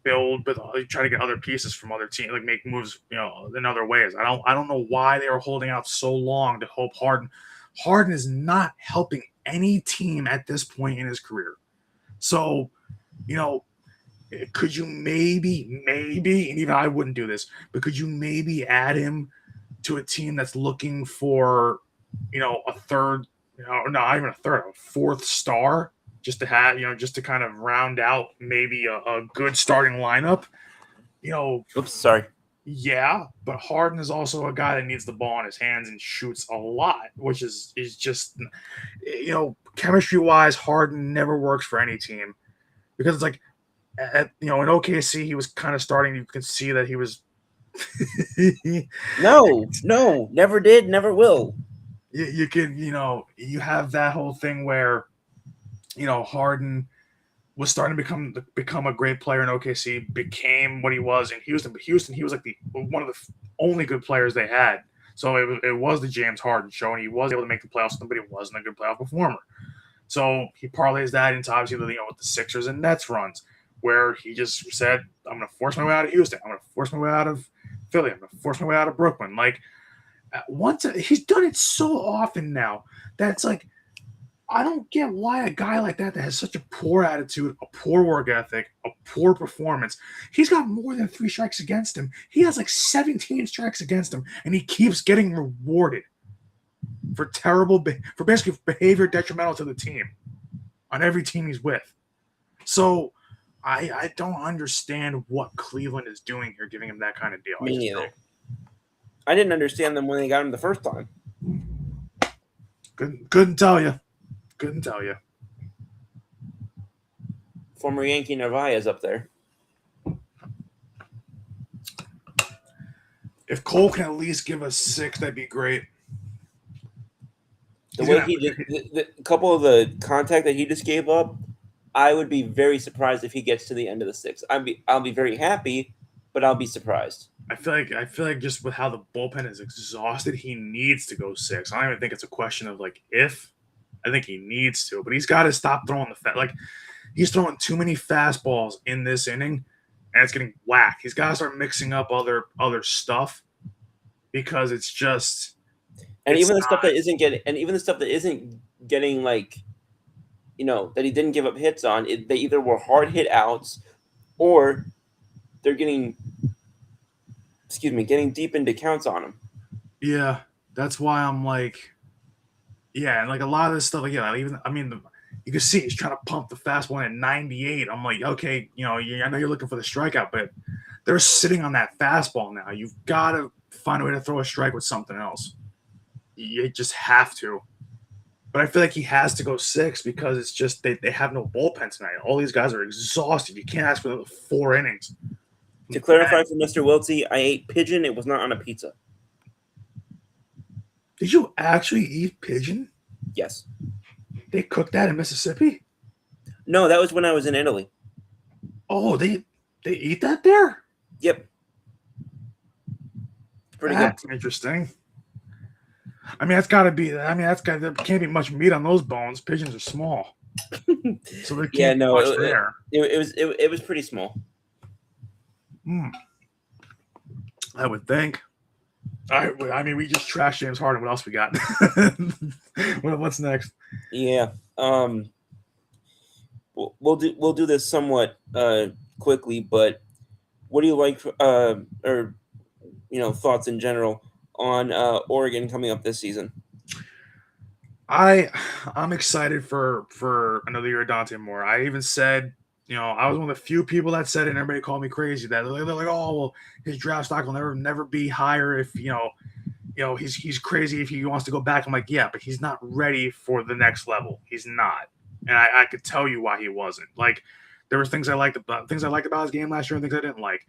build with try to get other pieces from other teams, like make moves, in other ways. I don't know why they were holding out so long to hope Harden. Harden is not helping any team at this point in his career. So, could you maybe, and even I wouldn't do this, but could you maybe add him to a team that's looking for, a third, not even a third, a fourth star, just to have, just to kind of round out maybe a good starting lineup. Oops, sorry. Yeah, but Harden is also a guy that needs the ball in his hands and shoots a lot, which is just, chemistry wise, Harden never works for any team because it's like, in OKC, he was kind of starting. You can see that he was. No, never did, never will. You can, you have that whole thing where, Harden was starting to become a great player in OKC, became what he was in Houston. But Houston, he was like one of the only good players they had. So it was the James Harden show, and he was able to make the playoffs, but he wasn't a good playoff performer. So he parlays that into obviously with the Sixers and Nets runs, where he just said, I'm going to force my way out of Houston. I'm going to force my way out of Philly. I'm going to force my way out of Brooklyn. Like, once he's done it so often now that's like, I don't get why a guy like that has such a poor attitude, a poor work ethic, a poor performance. He's got more than 3 strikes against him. He has like 17 strikes against him, and he keeps getting rewarded for basically behavior detrimental to the team on every team he's with. So I don't understand what Cleveland is doing here, giving him that kind of deal. Me neither. I didn't understand them when they got him the first time. Couldn't tell you. Former Yankee Narvaez up there. If Cole can at least give us 6, that'd be great. The way he did, the couple of the contact that he just gave up, I would be very surprised if he gets to the end of the 6th. I'll be very happy, but I'll be surprised. I feel like just with how the bullpen is exhausted, he needs to go 6. I don't even think it's a question of like if. I think he needs to, but he's got to stop throwing he's throwing too many fastballs in this inning, and it's getting whacked. He's got to start mixing up other stuff because it's just. And even the stuff that isn't getting like, that he didn't give up hits on, they either were hard hit outs, or they're getting deep into counts on him. Yeah, that's why I'm like. Yeah, and like a lot of this stuff, you can see he's trying to pump the fastball in at 98. I'm like, okay, I know you're looking for the strikeout, but they're sitting on that fastball now. You've got to find a way to throw a strike with something else. You just have to. But I feel like he has to go 6 because it's just they have no bullpen tonight. All these guys are exhausted. You can't ask for the 4 innings. To clarify for Mr. Wiltsey, I ate pigeon. It was not on a pizza. Did you actually eat pigeon? Yes. They cooked that in Mississippi? No, that was when I was in Italy. Oh, they eat that there? Yep. Pretty That's good. Interesting. There can't be much meat on those bones. Pigeons are small. So there can't be much there. It was pretty small. I would think. All right, we just trashed James Harden. What else we got? What's next? Yeah. We'll do this somewhat quickly, but what do you like thoughts in general on Oregon coming up this season? I'm excited for another year of Dante Moore. I even said, I was one of the few people that said it, and everybody called me crazy. That they're like, oh well, his draft stock will never be higher if he's crazy if he wants to go back. I'm like, yeah, but he's not ready for the next level. He's not, and I could tell you why he wasn't. Like, there was things I liked about his game last year and things I didn't like.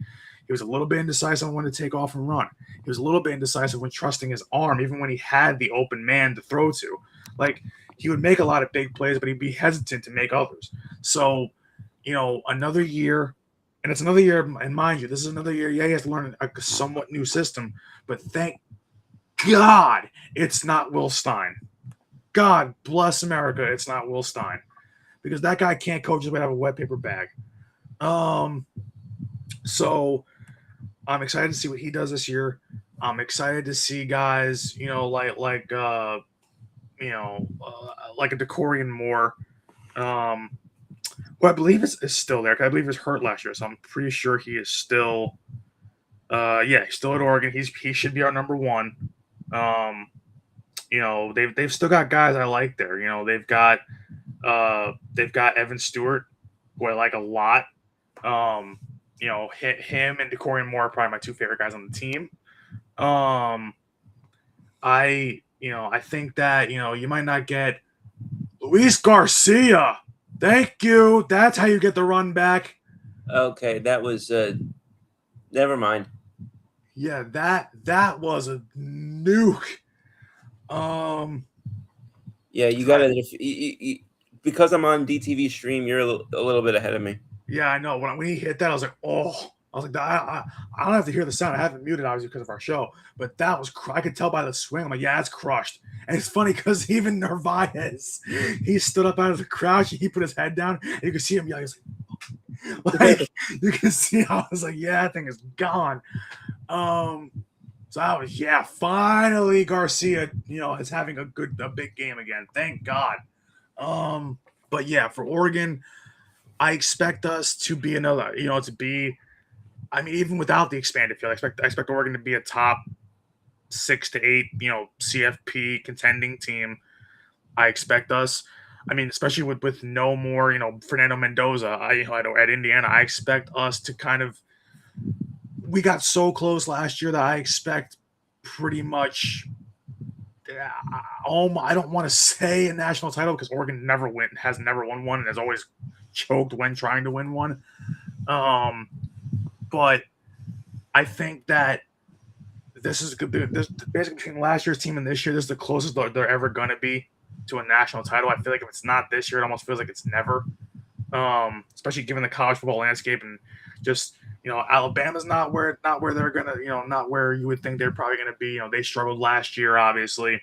He was a little bit indecisive when to take off and run. He was a little bit indecisive when trusting his arm, even when he had the open man to throw to. Like, he would make a lot of big plays, but he'd be hesitant to make others. So, another year, and it's another year, and mind you, this is another year. Yeah, he has to learn a somewhat new system, but thank God it's not Will Stein. God bless America, it's not Will Stein, because that guy can't coach his way out of a wet paper bag. So I'm excited to see what he does this year. I'm excited to see guys, like a Decorian Moore, who I believe is still there. I believe he was hurt last year, so I'm pretty sure he is still. He's still at Oregon. He should be our number one. They've still got guys I like there. They've got Evan Stewart, who I like a lot. Him and Decorian Moore are probably my two favorite guys on the team. I think that you might not get Luis Garcia. Thank you. That's how you get the run back. Okay, that was never mind. Yeah, that was a nuke. Yeah, you got to because I'm on DTV stream. You're a little bit ahead of me. Yeah, I know. When he hit that, I was like, oh. I was like, I don't have to hear the sound. I haven't muted, obviously, because of our show. But that was, I could tell by the swing. I'm like, yeah, it's crushed. And it's funny because even Narvaez, he stood up out of the crouch. He put his head down. And you could see him yelling. Like, you can see, I was like, yeah, that thing is gone. So I was, finally Garcia, is having a big game again. Thank God. But yeah, for Oregon, I expect us to be another, even without the expanded field, I expect Oregon to be a top 6 to 8, CFP contending team. I expect us, especially with no more, Fernando Mendoza, at Indiana, I expect us to kind of, we got so close last year that I expect pretty much, I don't want to say a national title because Oregon has never won one and has always choked when trying to win one. But I think that this is good. This basically between last year's team and this year, this is the closest they're ever going to be to a national title. I feel like if it's not this year, it almost feels like it's never. Especially given the college football landscape and just Alabama's not where they're gonna not where you would think they're probably gonna be. They struggled last year, obviously,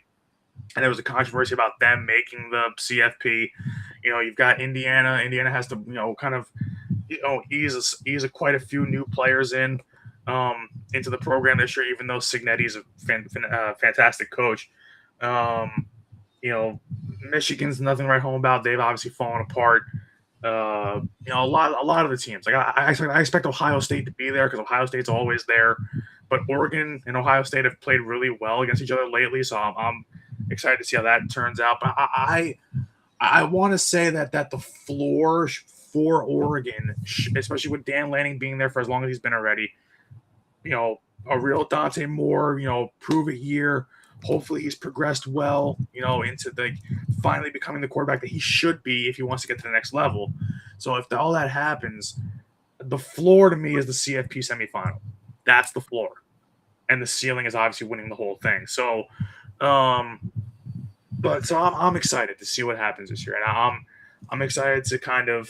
and there was a controversy about them making the CFP. You've got Indiana. Indiana has to kind of ease quite a few new players into the program this year, even though Cignetti's a fantastic coach. Michigan's nothing to write home about. They've obviously fallen apart. A lot of the teams. Like I expect Ohio State to be there because Ohio State's always there. But Oregon and Ohio State have played really well against each other lately, so I'm excited to see how that turns out. But I want to say that the floor for Oregon, especially with Dan Lanning being there for as long as he's been already, a real Dante Moore, prove it year. Hopefully he's progressed well, into finally becoming the quarterback that he should be if he wants to get to the next level. So if all that happens, the floor to me is the CFP semifinal. That's the floor. And the ceiling is obviously winning the whole thing. So, I'm excited to see what happens this year. And I'm excited to kind of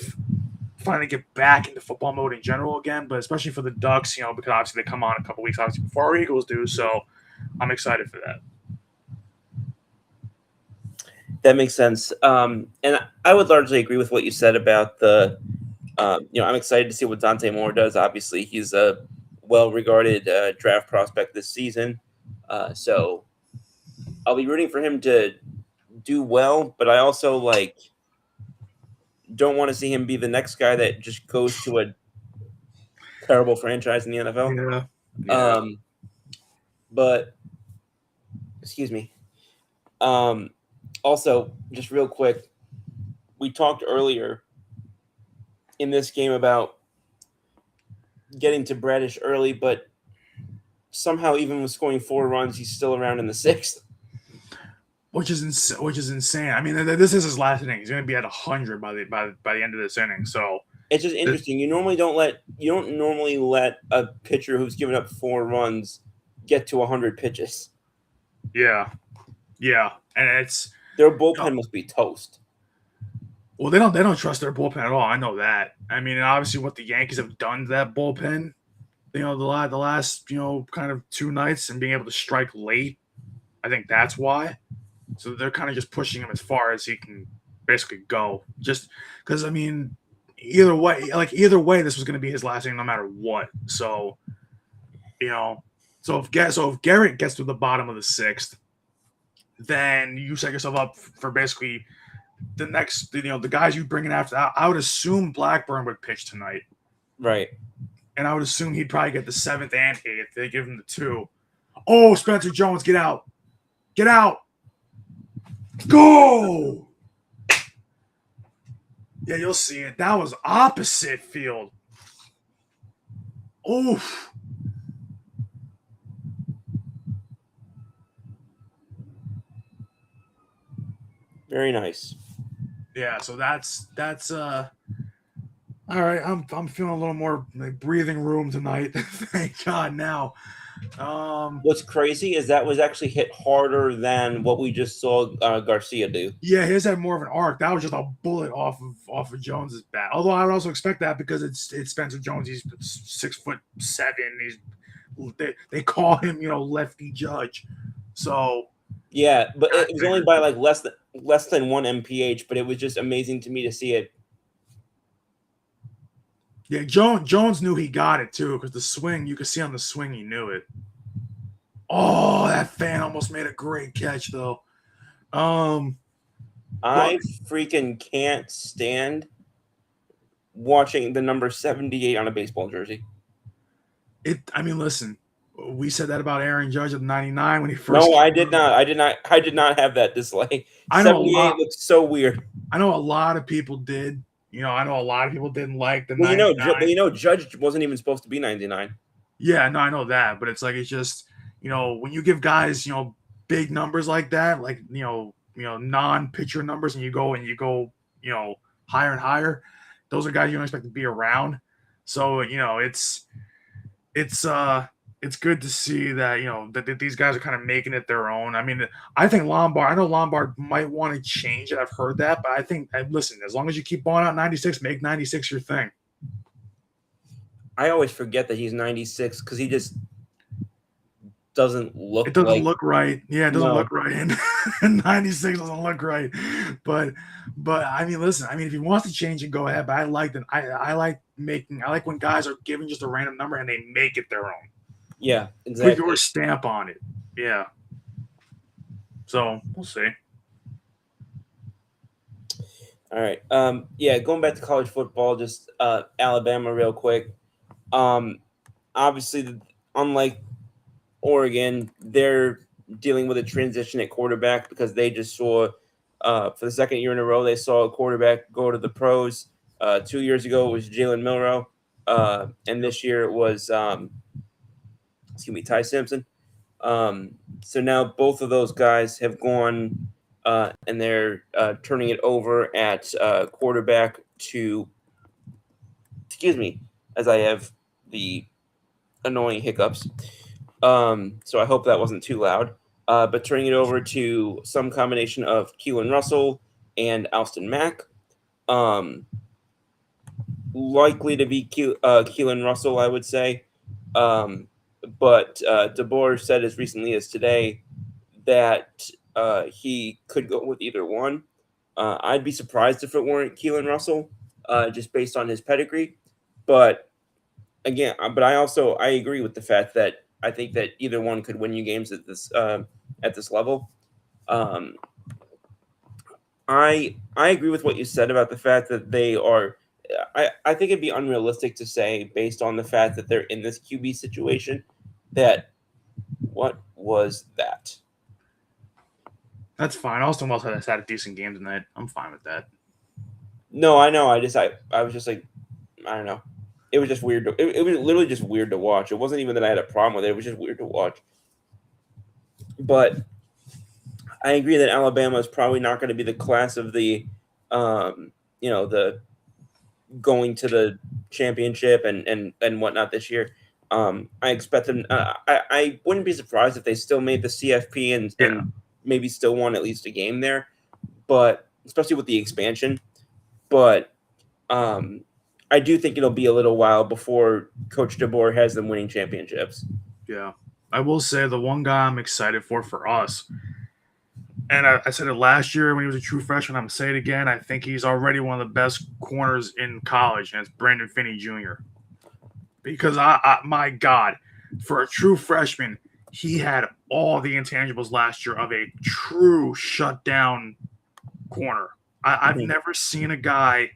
finally get back into football mode in general again, but especially for the Ducks, because obviously they come on a couple weeks obviously before our Eagles do. So I'm excited for that. That makes sense. And I would largely agree with what you said about the, I'm excited to see what Dante Moore does. Obviously, he's a well-regarded draft prospect this season. So I'll be rooting for him to do well, but I also don't want to see him be the next guy that just goes to a terrible franchise in the NFL. Yeah. But excuse me. Also, just real quick, we talked earlier in this game about getting to Bradish early, but somehow, even with scoring 4 runs, he's still around in the 6th. Which is insane. I mean, this is his last inning. He's going to be at 100 by the end of this inning. So it's just interesting. You don't normally let a pitcher who's given up 4 runs get to 100 pitches. Yeah, and it's their bullpen must be toast. Well, they don't trust their bullpen at all. I know that. I mean, and obviously, what the Yankees have done to that bullpen, the last kind of 2 nights and being able to strike late, I think that's why. So they're kind of just pushing him as far as he can basically go. Just because, I mean, either way, this was going to be his last inning no matter what. So, so if Garrett gets to the bottom of the 6th, then you set yourself up for basically the next, the guys you bring in after that. I would assume Blackburn would pitch tonight. Right. And I would assume he'd probably get the 7th and 8th. They give him the 2. Oh, Spencer Jones, get out. Get out. Go! Yeah, you'll see it. That was opposite field. Oof. Very nice. Yeah, so that's all right. I'm feeling a little more like breathing room tonight. Thank God now. What's crazy is that was actually hit harder than what we just saw Garcia do. Yeah, his had more of an arc. That was just a bullet off of Jones's bat. Although I would also expect that because it's Spencer Jones. He's 6'7". They call him lefty judge. So yeah, but it was only by like less than 1 mph. But it was just amazing to me to see it. Yeah, Jones knew he got it too because the swing, you could see on the swing he knew it. Oh, that fan almost made a great catch though. I freaking can't stand watching the number 78 on a baseball jersey. I mean, listen, we said that about Aaron Judge at 99 when he first. No, I did not. I did not have that dislike. 78 looks so weird. I know a lot of people did. I know a lot of people didn't like the. Well, Judge wasn't even supposed to be 99. Yeah, no, I know that, but it's like it's just when you give guys big numbers like that, like non-pitcher numbers, and you go higher and higher, those are guys you don't expect to be around. So it's good to see that that these guys are kind of making it their own. I mean, I think Lombard. I know Lombard might want to change it. I've heard that, but I think listen, as long as you keep balling out 96, make 96 your thing. I always forget that he's 96 because he just doesn't look. It doesn't look right. Yeah, it doesn't look right. And 96 doesn't look right. But I mean, listen. I mean, if he wants to change it, go ahead. But I like that. I like when guys are given just a random number and they make it their own. Yeah, exactly. Put your stamp on it. Yeah. So we'll see. All right. Yeah, going back to college football, just Alabama real quick. Obviously, unlike Oregon, they're dealing with a transition at quarterback because they just saw, for the 2nd year in a row, they saw a quarterback go to the pros. 2 years ago, it was Jalen Milroe. And this year it was, Ty Simpson. So now both of those guys have gone and they're turning it over at quarterback to, as I have the annoying hiccups. So I hope that wasn't too loud. But turning it over to some combination of Keelan Russell and Alston Mack. Likely to be Keelan Russell, I would say. But DeBoer said as recently as today that he could go with either one. I'd be surprised if it weren't Keelan Russell, just based on his pedigree. But again, I agree with the fact that I think that either one could win you games at this level. I agree with what you said about the fact that they are. I think it'd be unrealistic to say, based on the fact that they're in this QB situation, that what was that? That's fine. Austin Wells has had a decent game tonight. I'm fine with that. No, I know. I was just like, I don't know. it was just weird. It was literally just weird to watch. It wasn't even that I had a problem with it. It was just weird to watch. But I agree that Alabama is probably not going to be the class of the, the going to the championship and whatnot this year. I expect them. I wouldn't be surprised if they still made the CFP and maybe still won at least a game there, but especially with the expansion. But I do think it'll be a little while before Coach DeBoer has them winning championships. Yeah, I will say the one guy I'm excited for us, and I said it last year when he was a true freshman. I'm going to say it again. I think he's already one of the best corners in college, and it's Brandon Finney Jr. Because my God, for a true freshman, he had all the intangibles last year of a true shutdown corner. I've never seen a guy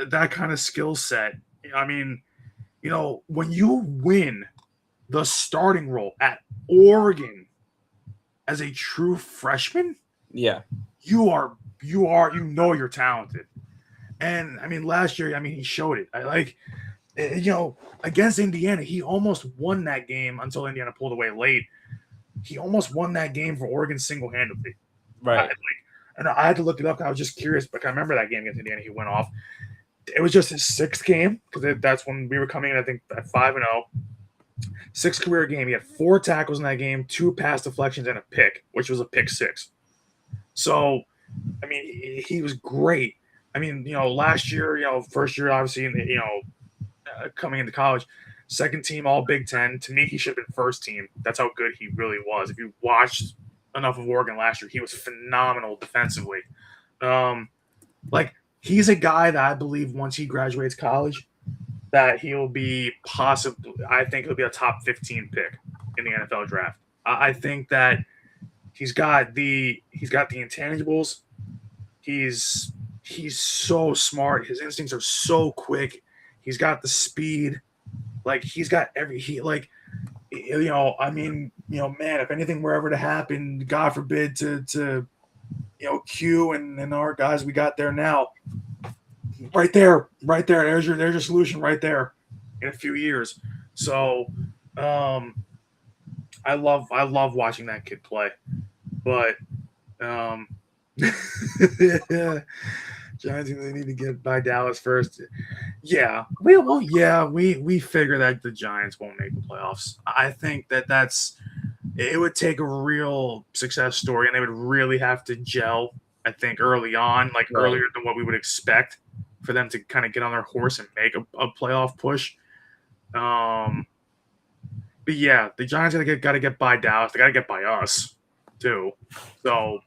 that kind of skill set. I mean, when you win the starting role at Oregon as a true freshman, yeah, you're talented. And I mean, last year, he showed it. Against Indiana, he almost won that game until Indiana pulled away late. He almost won that game for Oregon single-handedly. Right. And I had to look it up. I was just curious, but I remember that game against Indiana. He went off. It was just his sixth game because that's when we were coming in, I think, at 5-0. Sixth career game. He had 4 tackles in that game, 2 pass deflections, and a pick, which was a pick 6. So, I mean, he was great. I mean, last year, first year, obviously, coming into college, second team All Big Ten. To me, he should have been first team. That's how good he really was. If you watched enough of Oregon last year, he was phenomenal defensively. He's a guy that I believe once he graduates college, that he'll be I think he'll be a top 15 pick in the NFL draft. I think that he's got the intangibles. He's so smart. His instincts are so quick. He's got the speed. He's got man, if anything were ever to happen, God forbid to Q and our guys we got there now, right there. There's your solution right there in a few years. So, I love watching that kid play, but, Giants they need to get by Dallas first. Yeah, we figure that the Giants won't make the playoffs. I think it would take a real success story, and they would really have to gel. I think early on, earlier than what we would expect, for them to kind of get on their horse and make a playoff push. But yeah, the Giants got to get by Dallas. They got to get by us too. So.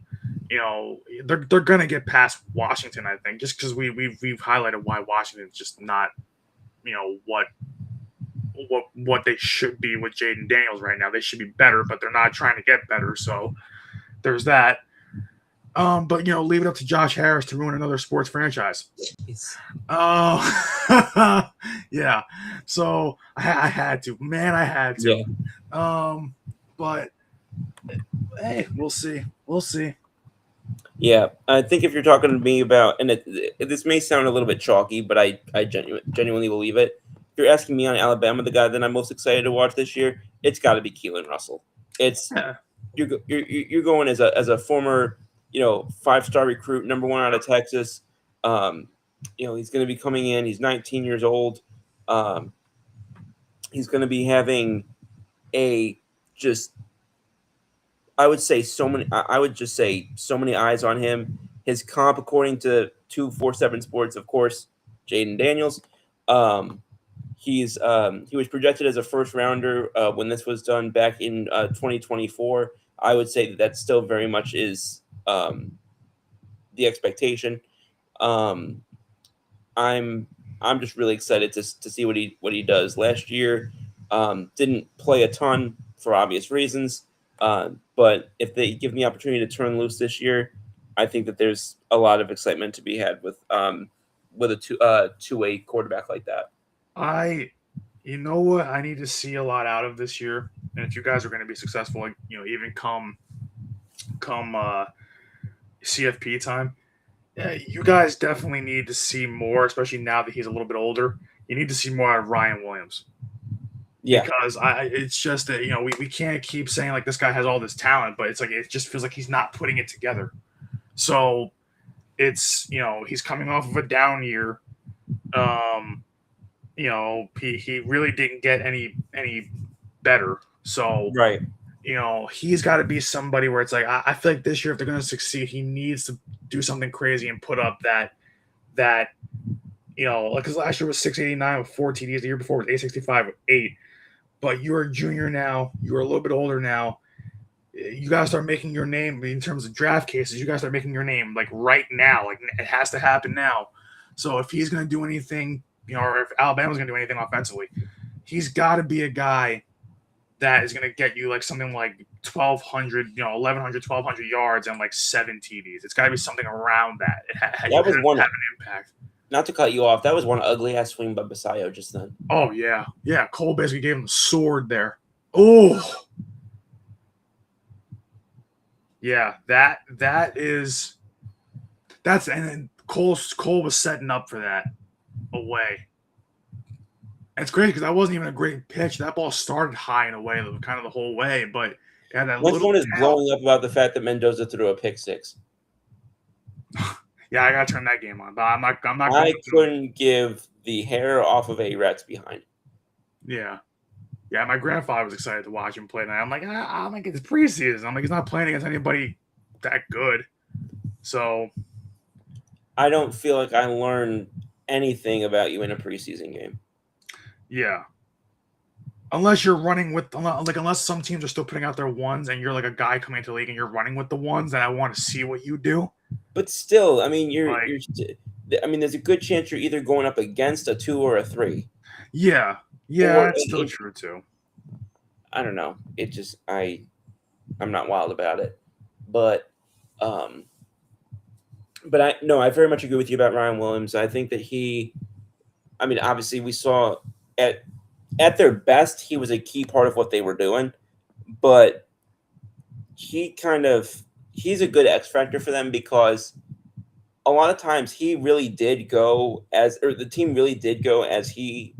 They're gonna get past Washington, I think, just because we've highlighted why Washington's just not, what they should be with Jaden Daniels right now. They should be better, but they're not trying to get better. So there's that. But leave it up to Josh Harris to ruin another sports franchise. Oh, yeah. So I had to, man. I had to. Yeah. But hey, we'll see. Yeah, I think if you're talking to me about, and this may sound a little bit chalky, but I genuinely believe it. If you're asking me on Alabama, the guy that I'm most excited to watch this year, it's got to be Keelan Russell. You're going as a former 5-star recruit, number 1 out of Texas. He's going to be coming in. He's 19 years old. He's going to be having I would just say so many eyes on him. His comp, according to 247 Sports, of course, Jaden Daniels. He was projected as a first rounder when this was done back in 2024. I would say that still very much is the expectation. I'm just really excited to see what he does. Last year, didn't play a ton for obvious reasons. But if they give him the opportunity to turn loose this year, I think that there's a lot of excitement to be had with a two-way quarterback like that. You know what I need to see a lot out of this year, and if you guys are going to be successful, even come CFP time, you guys definitely need to see more, especially now that he's a little bit older. you need to see more out of Ryan Williams. Yeah. Because it's just that we can't keep saying like this guy has all this talent, but it's like it just feels like he's not putting it together. So it's he's coming off of a down year. He really didn't get any better. So Right. He's got to be somebody where it's like I feel like this year if they're going to succeed, he needs to do something crazy and put up that because last year was 689 with 4 TDs. The year before was 865 with 8. But you're a junior now. You're a little bit older now. You got to start making your name in terms of draft cases. You got to start making your name like right now. Like it has to happen now. So if he's going to do anything, or if Alabama's going to do anything offensively, he's got to be a guy that is going to get you like something like 1,200, 1,100, 1,200 yards and like 7 TDs. It's got to be something around that. That was one have an impact. Not to cut you off, that was one ugly ass swing by Basayo just then. Oh yeah. Cole basically gave him the sword there. Oh. Yeah, and then Cole was setting up for that away. And it's great because that wasn't even a great pitch. That ball started high in a way, kind of the whole way, but it had that Which one is blowing up about the fact that Mendoza threw a pick six? Yeah, I gotta turn that game on, but I'm not. I couldn't give the hair off of a rat's behind. Yeah. My grandfather was excited to watch him play, and I'm like, it's preseason. I'm like, he's not playing against anybody that good. So I don't feel like I learned anything about you in a preseason game. Yeah. Unless you're running with unless some teams are still putting out their ones and you're like a guy coming into the league and you're running with the ones, then I want to see what you do. But still, I mean, there's a good chance you're either going up against a 2 or a 3. Yeah, that's still true too. I don't know. It just I'm not wild about it, but I very much agree with you about Ryan Williams. I think that obviously we saw at their best he was a key part of what they were doing, but he's a good X factor for them because a lot of times the team really did go as he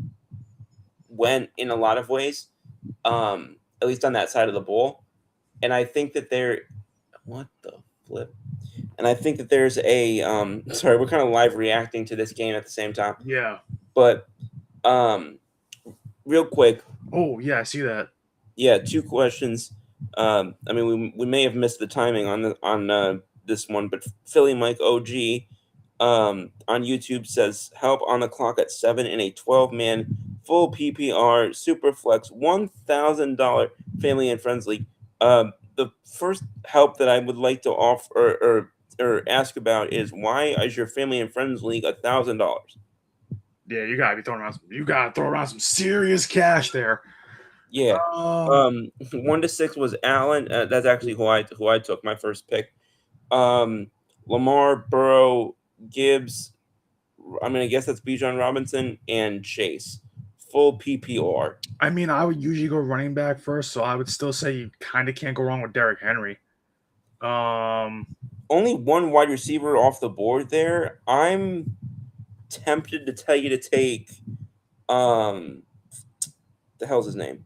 went in a lot of ways, at least on that side of the ball. And I think that what the flip? And I think that there's a sorry, we're kind of live reacting to this game at the same time. Yeah. But real quick. Oh yeah, I see that. Yeah, 2 questions. We may have missed the timing on this one, but Philly Mike OG on YouTube says help on the clock at 7 in a 12-man full PPR Superflex $1,000 family and friends league. The first help that I would like to offer or ask about is why is your family and friends league $1,000? Yeah, you gotta throw around some serious cash there. Yeah. 1 to 6 was Allen. That's actually who I took my first pick. Lamar, Burrow, Gibbs. I mean, I guess that's Bijan Robinson and Chase. Full PPR. I mean, I would usually go running back first, so I would still say you kind of can't go wrong with Derrick Henry. Only one wide receiver off the board there. I'm tempted to tell you to take the hell's his name?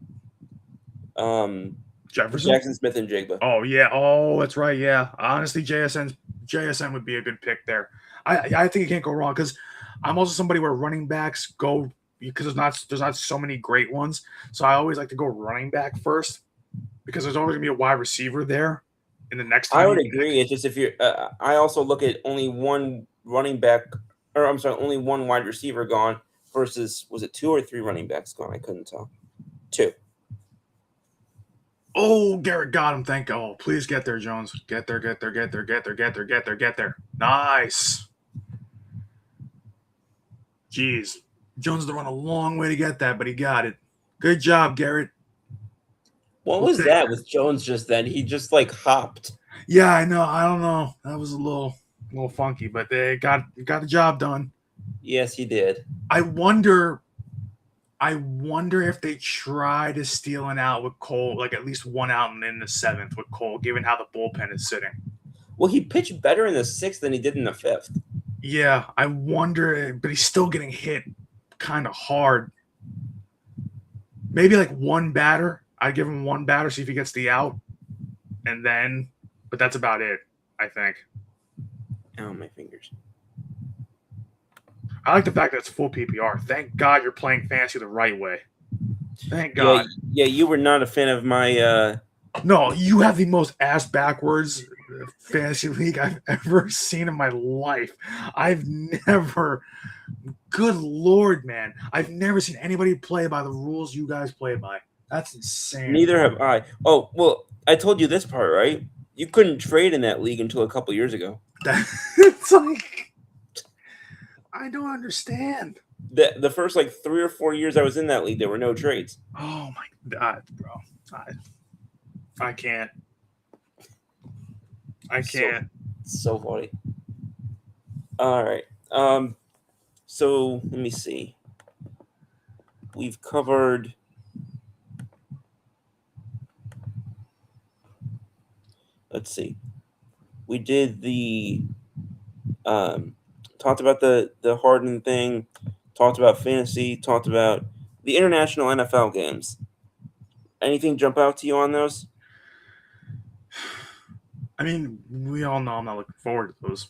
Jefferson, Jackson Smith-Njigba. Oh yeah. Oh, that's right. Yeah. Honestly, JSN would be a good pick there. I think you can't go wrong because I'm also somebody where running backs go because there's not so many great ones. So I always like to go running back first because there's always gonna be a wide receiver there in the next. I would agree. It's just if you're. I also look at only one running back, or I'm sorry, only one wide receiver gone versus was it 2 or 3 running backs gone? I couldn't tell. 2. Oh, Garrett got him. Thank God. Oh, please get there, Jones. Get there. Nice. Jeez. Jones had to run a long way to get that, but he got it. Good job, Garrett. What was that with Jones just then? He just hopped. Yeah, I know. I don't know. That was a little funky, but they got the job done. Yes, he did. I wonder if they try to steal an out with Cole, like at least one out in the 7th with Cole, given how the bullpen is sitting. Well, he pitched better in the 6th than he did in the 5th. Yeah, I wonder, but he's still getting hit kind of hard. Maybe like one batter. I'd give him one batter, see if he gets the out, but that's about it, I think. Ow, my fingers. I like the fact that it's full PPR. Thank God you're playing fantasy the right way. Thank God. Yeah, you were not a fan of my. No, you have the most ass backwards fantasy league I've ever seen in my life. I've never, good Lord, man, I've never seen anybody play by the rules you guys play by. That's insane. Neither have I. Oh, well, I told you this part, right? You couldn't trade in that league until a couple years ago. It's like, I don't understand. The first like 3 or 4 years I was in that league, there were no trades. Oh my God, bro. I can't. I can't. So funny. All right. So let me see. We've covered. Let's see. We did the talked about the Harden thing, talked about fantasy, talked about the international NFL games. Anything jump out to you on those? I mean, we all know I'm not looking forward to those.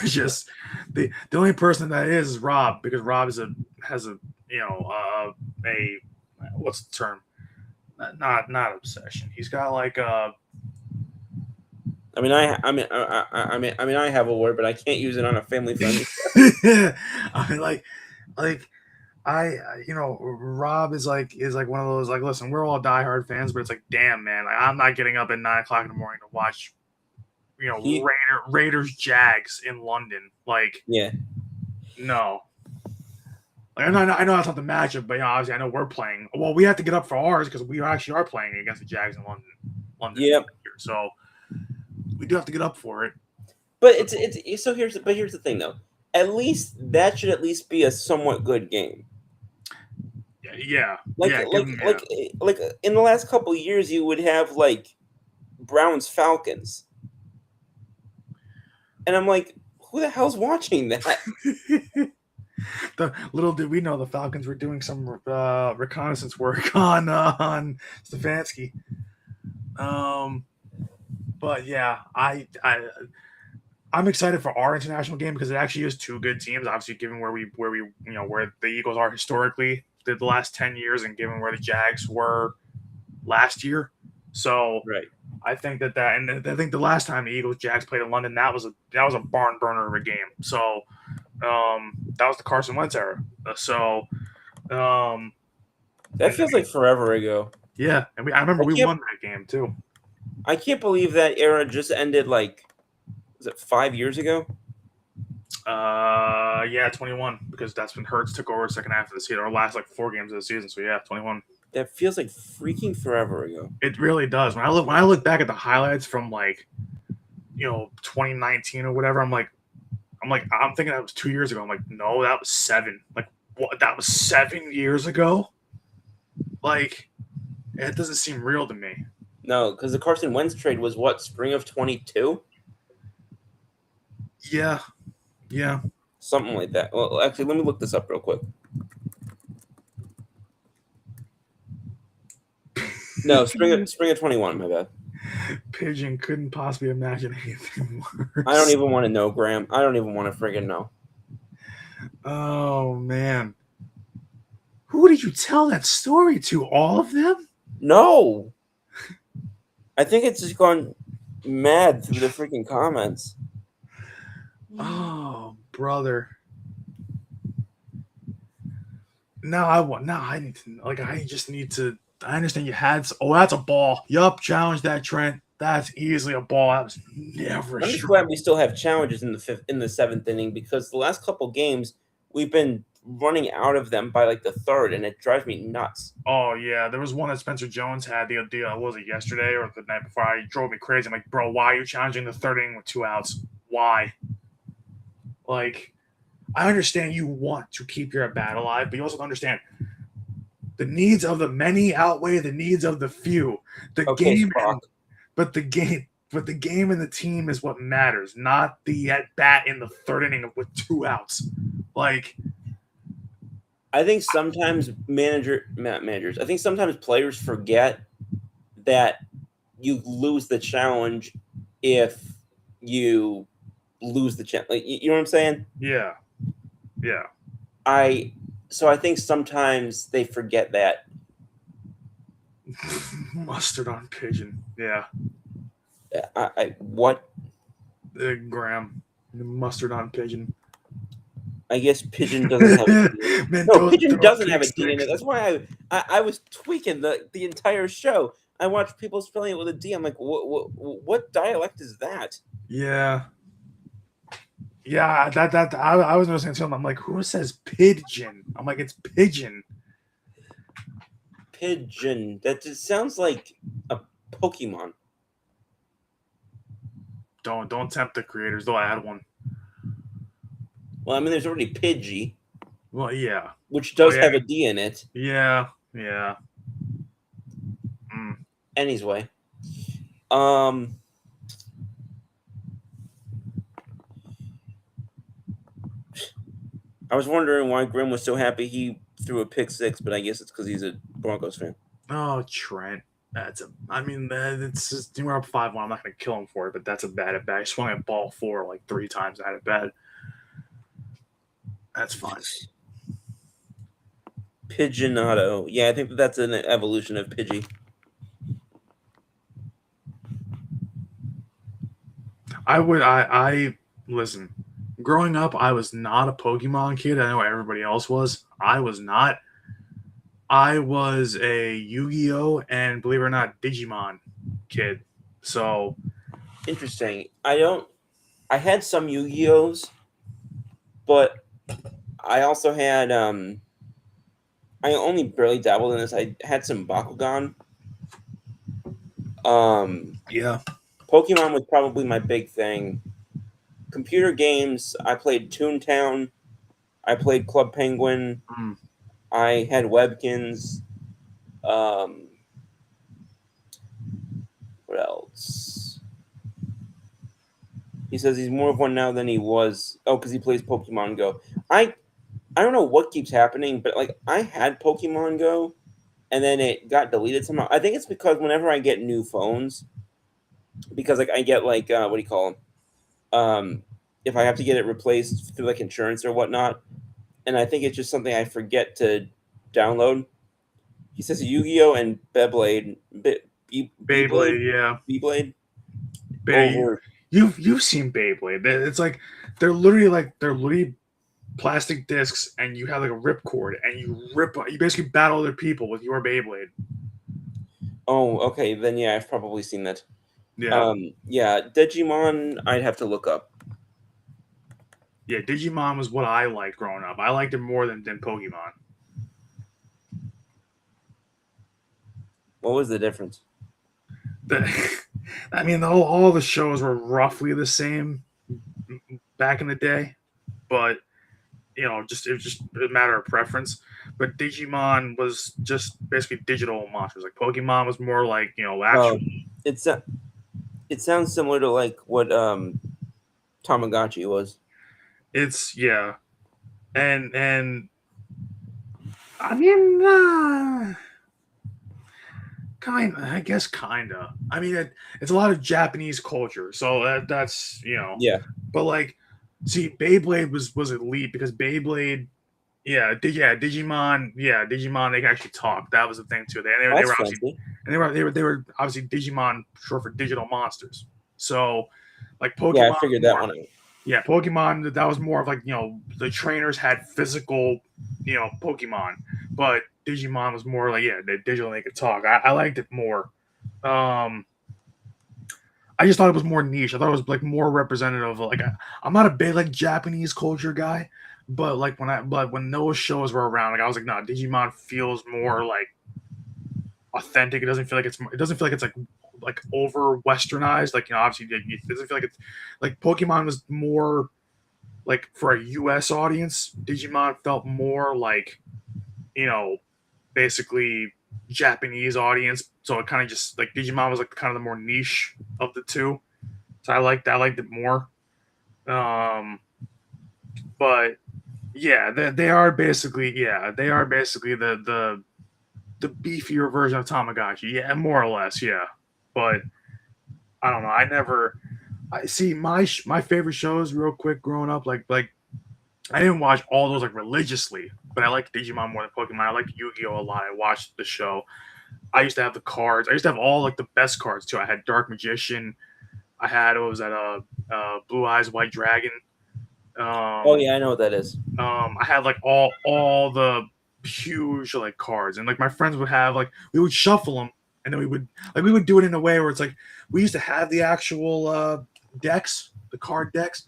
Just the only person that is Rob, because Rob has a what's the term? Not obsession. He's got like a. I mean, I have a word, but I can't use it on a family friendly. I mean, Rob is like one of those, like, listen, we're all diehard fans, but it's like, damn, man, like, I'm not getting up at 9 o'clock in the morning to watch, Raiders Jags in London. Like, yeah, no. Like, I know that's not the matchup, but obviously I know we're playing. Well, we have to get up for ours because we actually are playing against the Jags in London. Yep. So we do have to get up for it. But here's the thing though. At least that should at least be a somewhat good game. Yeah. Like in the last couple of years, you would have like Browns Falcons, and I'm like, who the hell's watching that? The little did we know the Falcons were doing some reconnaissance work on Stefanski. But yeah, I'm excited for our international game because it actually is two good teams. Obviously, given where the Eagles are historically the last 10 years, and given where the Jags were last year. So right. I think and I think the last time the Eagles Jags played in London, that was a barn burner of a game. So that was the Carson Wentz era. So that feels like forever ago. Yeah, and I remember we won that game too. I can't believe that era just ended. Like, was it 5 years ago? Yeah, 21, because that's when Hurts took over the second half of the season, or last like 4 games of the season. So yeah, 21. That feels like freaking forever ago. It really does. When I look back at the highlights from 2019 or whatever, I'm thinking that was 2 years ago. I'm like, no, that was 7. Like, what? That was 7 years ago. Like, it doesn't seem real to me. No, because the Carson Wentz trade was what, spring of 22? Yeah. Something like that. Well, actually, let me look this up real quick. No, spring of 21, my bad. Pigeon couldn't possibly imagine anything worse. I don't even want to know, Graham. I don't even want to friggin' know. Oh, man. Who did you tell that story to? All of them? No. I think it's just gone mad through the freaking comments. Oh, brother. I need to, I understand you had. Oh, that's a ball. Yup, challenge that, Trent. That's easily a ball. That was never. I'm just glad we still have challenges in the 7th inning, because the last couple games we've been running out of them by like the 3rd, and it drives me nuts. Oh yeah, there was one that Spencer Jones had the was it yesterday or the night before? It drove me crazy. I'm like, bro, why are you challenging the 3rd inning with 2 outs? Why? Like, I understand you want to keep your at bat alive, but you also understand the needs of the many outweigh the needs of the few. The game and the team is what matters, not the at bat in the 3rd inning with 2 outs. Like, I think sometimes managers. I think sometimes players forget that you lose the challenge if you lose the challenge. Like, you know what I'm saying? Yeah, yeah. I so I think sometimes they forget that. Mustard on pigeon. Yeah, I what Graham. Mustard on pigeon. I guess pigeon doesn't have a D in it. No, Mentos pigeon throw doesn't have kick a D in it. sticks. That's why I was tweaking the entire show. I watched people spelling it with a D. I'm like, what dialect is that? Yeah, yeah. I was noticing too. I'm like, who says pigeon? I'm like, it's pigeon. Pigeon. That just sounds like a Pokemon. Don't tempt the creators. They'll add one. Well, I mean, there's already Pidgey, Well, yeah. which Oh does yeah, have a D in it. yeah, yeah. Mm. Anyway, um, I was wondering why Grim was so happy he threw a pick six, but I guess it's because he's a Broncos fan. Oh, Trent. That's a. I mean, it's just we're up 5-1. I'm not gonna kill him for it, but that's a bad at bat. I swung at ball 4 like 3 times out of bed. That's fine. Pigeonado. Yeah, I think that's an evolution of Pidgey. I listen. Growing up, I was not a Pokemon kid. I know everybody else was. I was not. I was a Yu-Gi-Oh and believe it or not, Digimon kid. So Interesting. I had some Yu-Gi-Ohs, but I also had I only barely dabbled in this. I had some Bakugan. yeah, Pokemon was probably my big thing. Computer games, I played Toontown. I played Club Penguin. mm. I had Webkins. Um, what else? He says he's more of one now than he was. Oh, because he plays Pokemon Go. I don't know what keeps happening, but like I had Pokemon Go, and then it got deleted somehow. I think it's because whenever I get new phones, because like I get like what do you call them? If I have to get it replaced through like insurance or whatnot, and I think it's just something I forget to download. He says Yu-Gi-Oh and Beyblade, Beyblade, Beyblade, yeah. Beyblade Bay, over. you've seen Beyblade. It's like they're literally plastic discs, and you have like a ripcord, and you basically battle other people with your Beyblade. Oh, okay, then yeah, I've probably seen that. Yeah, Yeah, Digimon, I'd have to look up. yeah. Digimon was what I liked growing up. I liked it more than Pokemon. What was the difference? I mean, all the shows were roughly the same back in the day, but it was just a matter of preference. But Digimon was just basically digital monsters. Like Pokemon was more like actual. Oh, it's it sounds similar to like what Tamagotchi was. It's yeah, and I mean, I guess kinda. I mean, it's a lot of Japanese culture, so that's Yeah, But like, see, Beyblade was elite because Beyblade, Digimon, Digimon. They can actually talk. That was the thing too. They that's were obviously fancy. and they were obviously Digimon, short for digital monsters. So, like Yeah, I Pokemon, figured that more one out. yeah, Pokemon. That was more of like the trainers had physical Pokemon, but Digimon was more like the digital. They could talk. I liked it more. Um, I just thought it was more niche. I thought it was like more representative of like I'm not a big like Japanese culture guy, but like when those shows were around, like I was like, nah, Digimon feels more like authentic. It doesn't feel like it's like over westernized. Like obviously it doesn't feel like it's like Pokemon was more like for a US audience. Digimon felt more like you know basically Japanese audience. So it kind of just like Digimon was like kind of the more niche of the two. So I liked it more. Um, but Yeah, they are basically the beefier version of Tamagotchi. Yeah, more or less. Yeah, but I don't know. I see my favorite shows real quick growing up. Like I didn't watch all those like religiously, but I liked Digimon more than Pokemon. I liked Yu-Gi-Oh a lot. I watched the show. I used to have the cards. I used to have all like the best cards too. I had Dark Magician. I had what was that? Blue Eyes White Dragon. Oh yeah, I know what that is. I had like all the huge like cards, and like my friends would have like we would shuffle them, and then we would do it in a way where it's like we used to have the actual decks, the card decks,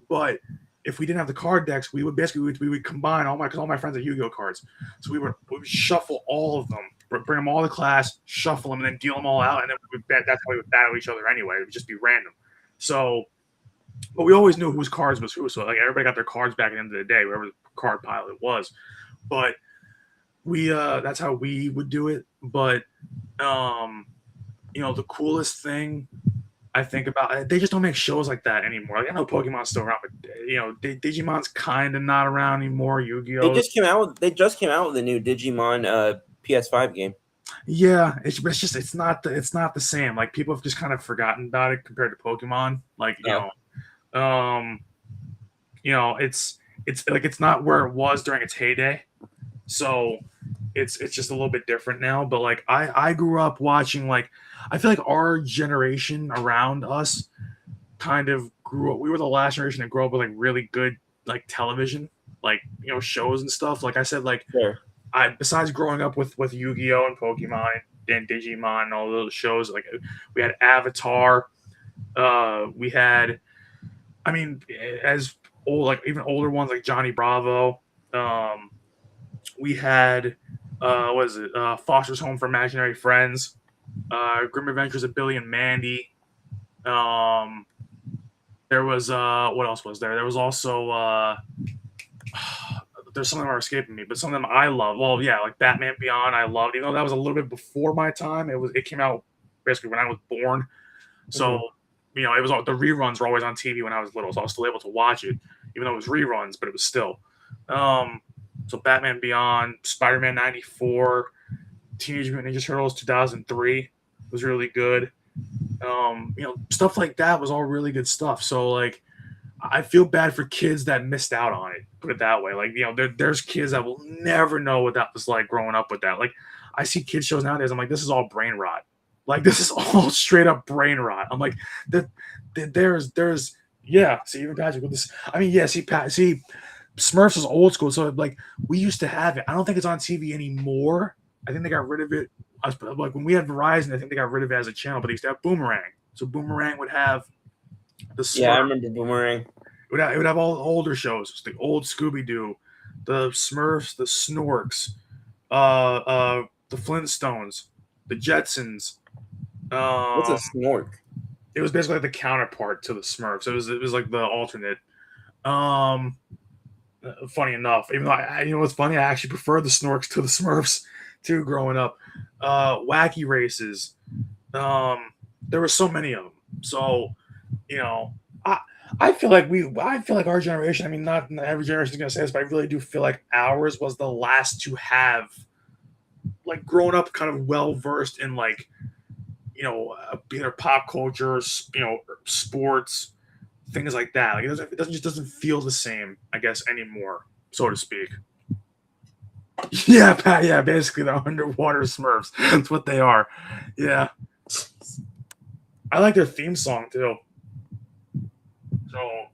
but if we didn't have the card decks, we would combine all my because all my friends had Yu-Gi-Oh cards, so we would shuffle all of them, bring them all to class, shuffle them, and then deal them all out, and then we would bet that's how we would battle each other anyway. It would just be random. So but we always knew whose cards was who. So like everybody got their cards back at the end of the day, whatever card pile it was. But we that's how we would do it. But um, the coolest thing I think about they just don't make shows like that anymore. Like I know Pokemon's still around, but Digimon's kind of not around anymore. Yu-Gi-Oh. They just came out with a new Digimon PS5 game. Yeah, it's not the same. Like people have just kind of forgotten about it compared to Pokemon. Like um, it's like it's not where it was during its heyday. So it's just a little bit different now. But like I grew up watching like I feel like our generation around us kind of grew up. We were the last generation to grow up with like really good like television, like shows and stuff. Like I said, like Sure. I besides growing up with Yu-Gi-Oh and Pokemon and Digimon and all those shows, like we had Avatar, we had I mean as old like even older ones like Johnny Bravo. We had what is it? Foster's Home for Imaginary Friends, Grim Adventures of Billy and Mandy. Um, there was what else was there? There was also there's some of them are escaping me, but some of them I love. Well, yeah, like Batman Beyond, I loved. Even though that was a little bit before my time, it came out basically when I was born. So it was all the reruns were always on TV when I was little, so I was still able to watch it, even though it was reruns, but it was still. So Batman Beyond, Spider-Man '94, Teenage Mutant Ninja Turtles 2003 was really good. Stuff like that was all really good stuff. So like I feel bad for kids that missed out on it. Put it that way. Like there's kids that will never know what that was like growing up with that. Like I see kids shows nowadays. I'm like, this is all brain rot. Like this is all straight up brain rot. I'm like, there's yeah. See even Patrick with this. I mean, yeah. See Smurfs is old school. So like we used to have it. I don't think it's on TV anymore. I think they got rid of it. Like when we had Verizon, I think they got rid of it as a channel. But they used to have Boomerang. So Boomerang would have the Smurfs. Yeah, I remember Boomerang. It would have all the older shows, the old Scooby Doo, the Smurfs, the Snorks, the Flintstones, the Jetsons. What's a Snork? It was basically like the counterpart to the Smurfs. It was like the alternate. Um, Funny enough, even though you know what's funny, I actually prefer the Snorks to the Smurfs too. Growing up, Wacky Races. There were so many of them. So, I feel like our generation. I mean, not every generation is gonna say this, but I really do feel like ours was the last to have like grown up, kind of well versed in like either pop culture, sports, things like that. Like it doesn't feel the same, I guess, anymore, so to speak. Yeah, Pat. Yeah, basically they're underwater Smurfs. That's what they are. Yeah, I like their theme song too. So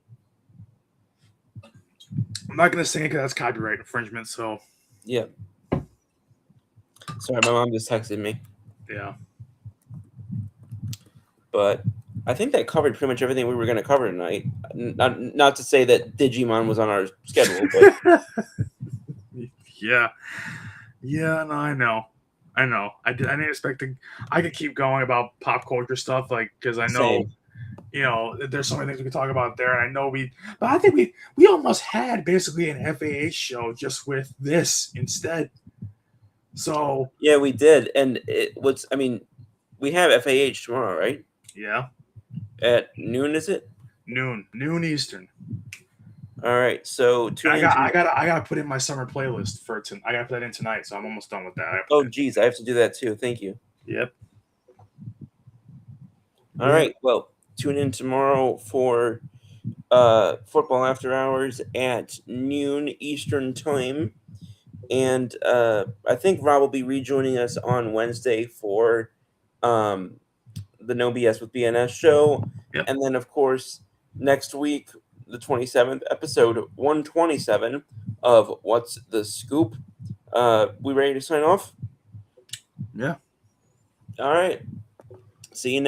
I'm not gonna sing it because that's copyright infringement. So Yeah. Sorry, my mom just texted me. yeah. But I think that covered pretty much everything we were going to cover tonight. Not to say that Digimon was on our schedule, but Yeah. No, I know. I didn't expect to. I could keep going about pop culture stuff, like because I know, there's so many things we could talk about there, and I know but I think we almost had basically an FAH show just with this instead. So yeah, we did, and we have FAH tomorrow, right? Yeah. At noon, is it? Noon Eastern. All right, so tune in. I gotta put in my summer playlist for I gotta put that in tonight, so I'm almost done with that. Oh, geez, I have to do that too. Thank you. Yep. All right, well, tune in tomorrow for Football After Hours at noon Eastern Time. And I think Rob will be rejoining us on Wednesday for the No BS with BNS show. Yep. And then, of course, next week, the 27th, episode 127 of What's the Scoop. We ready to sign off? Yeah. All right. See you next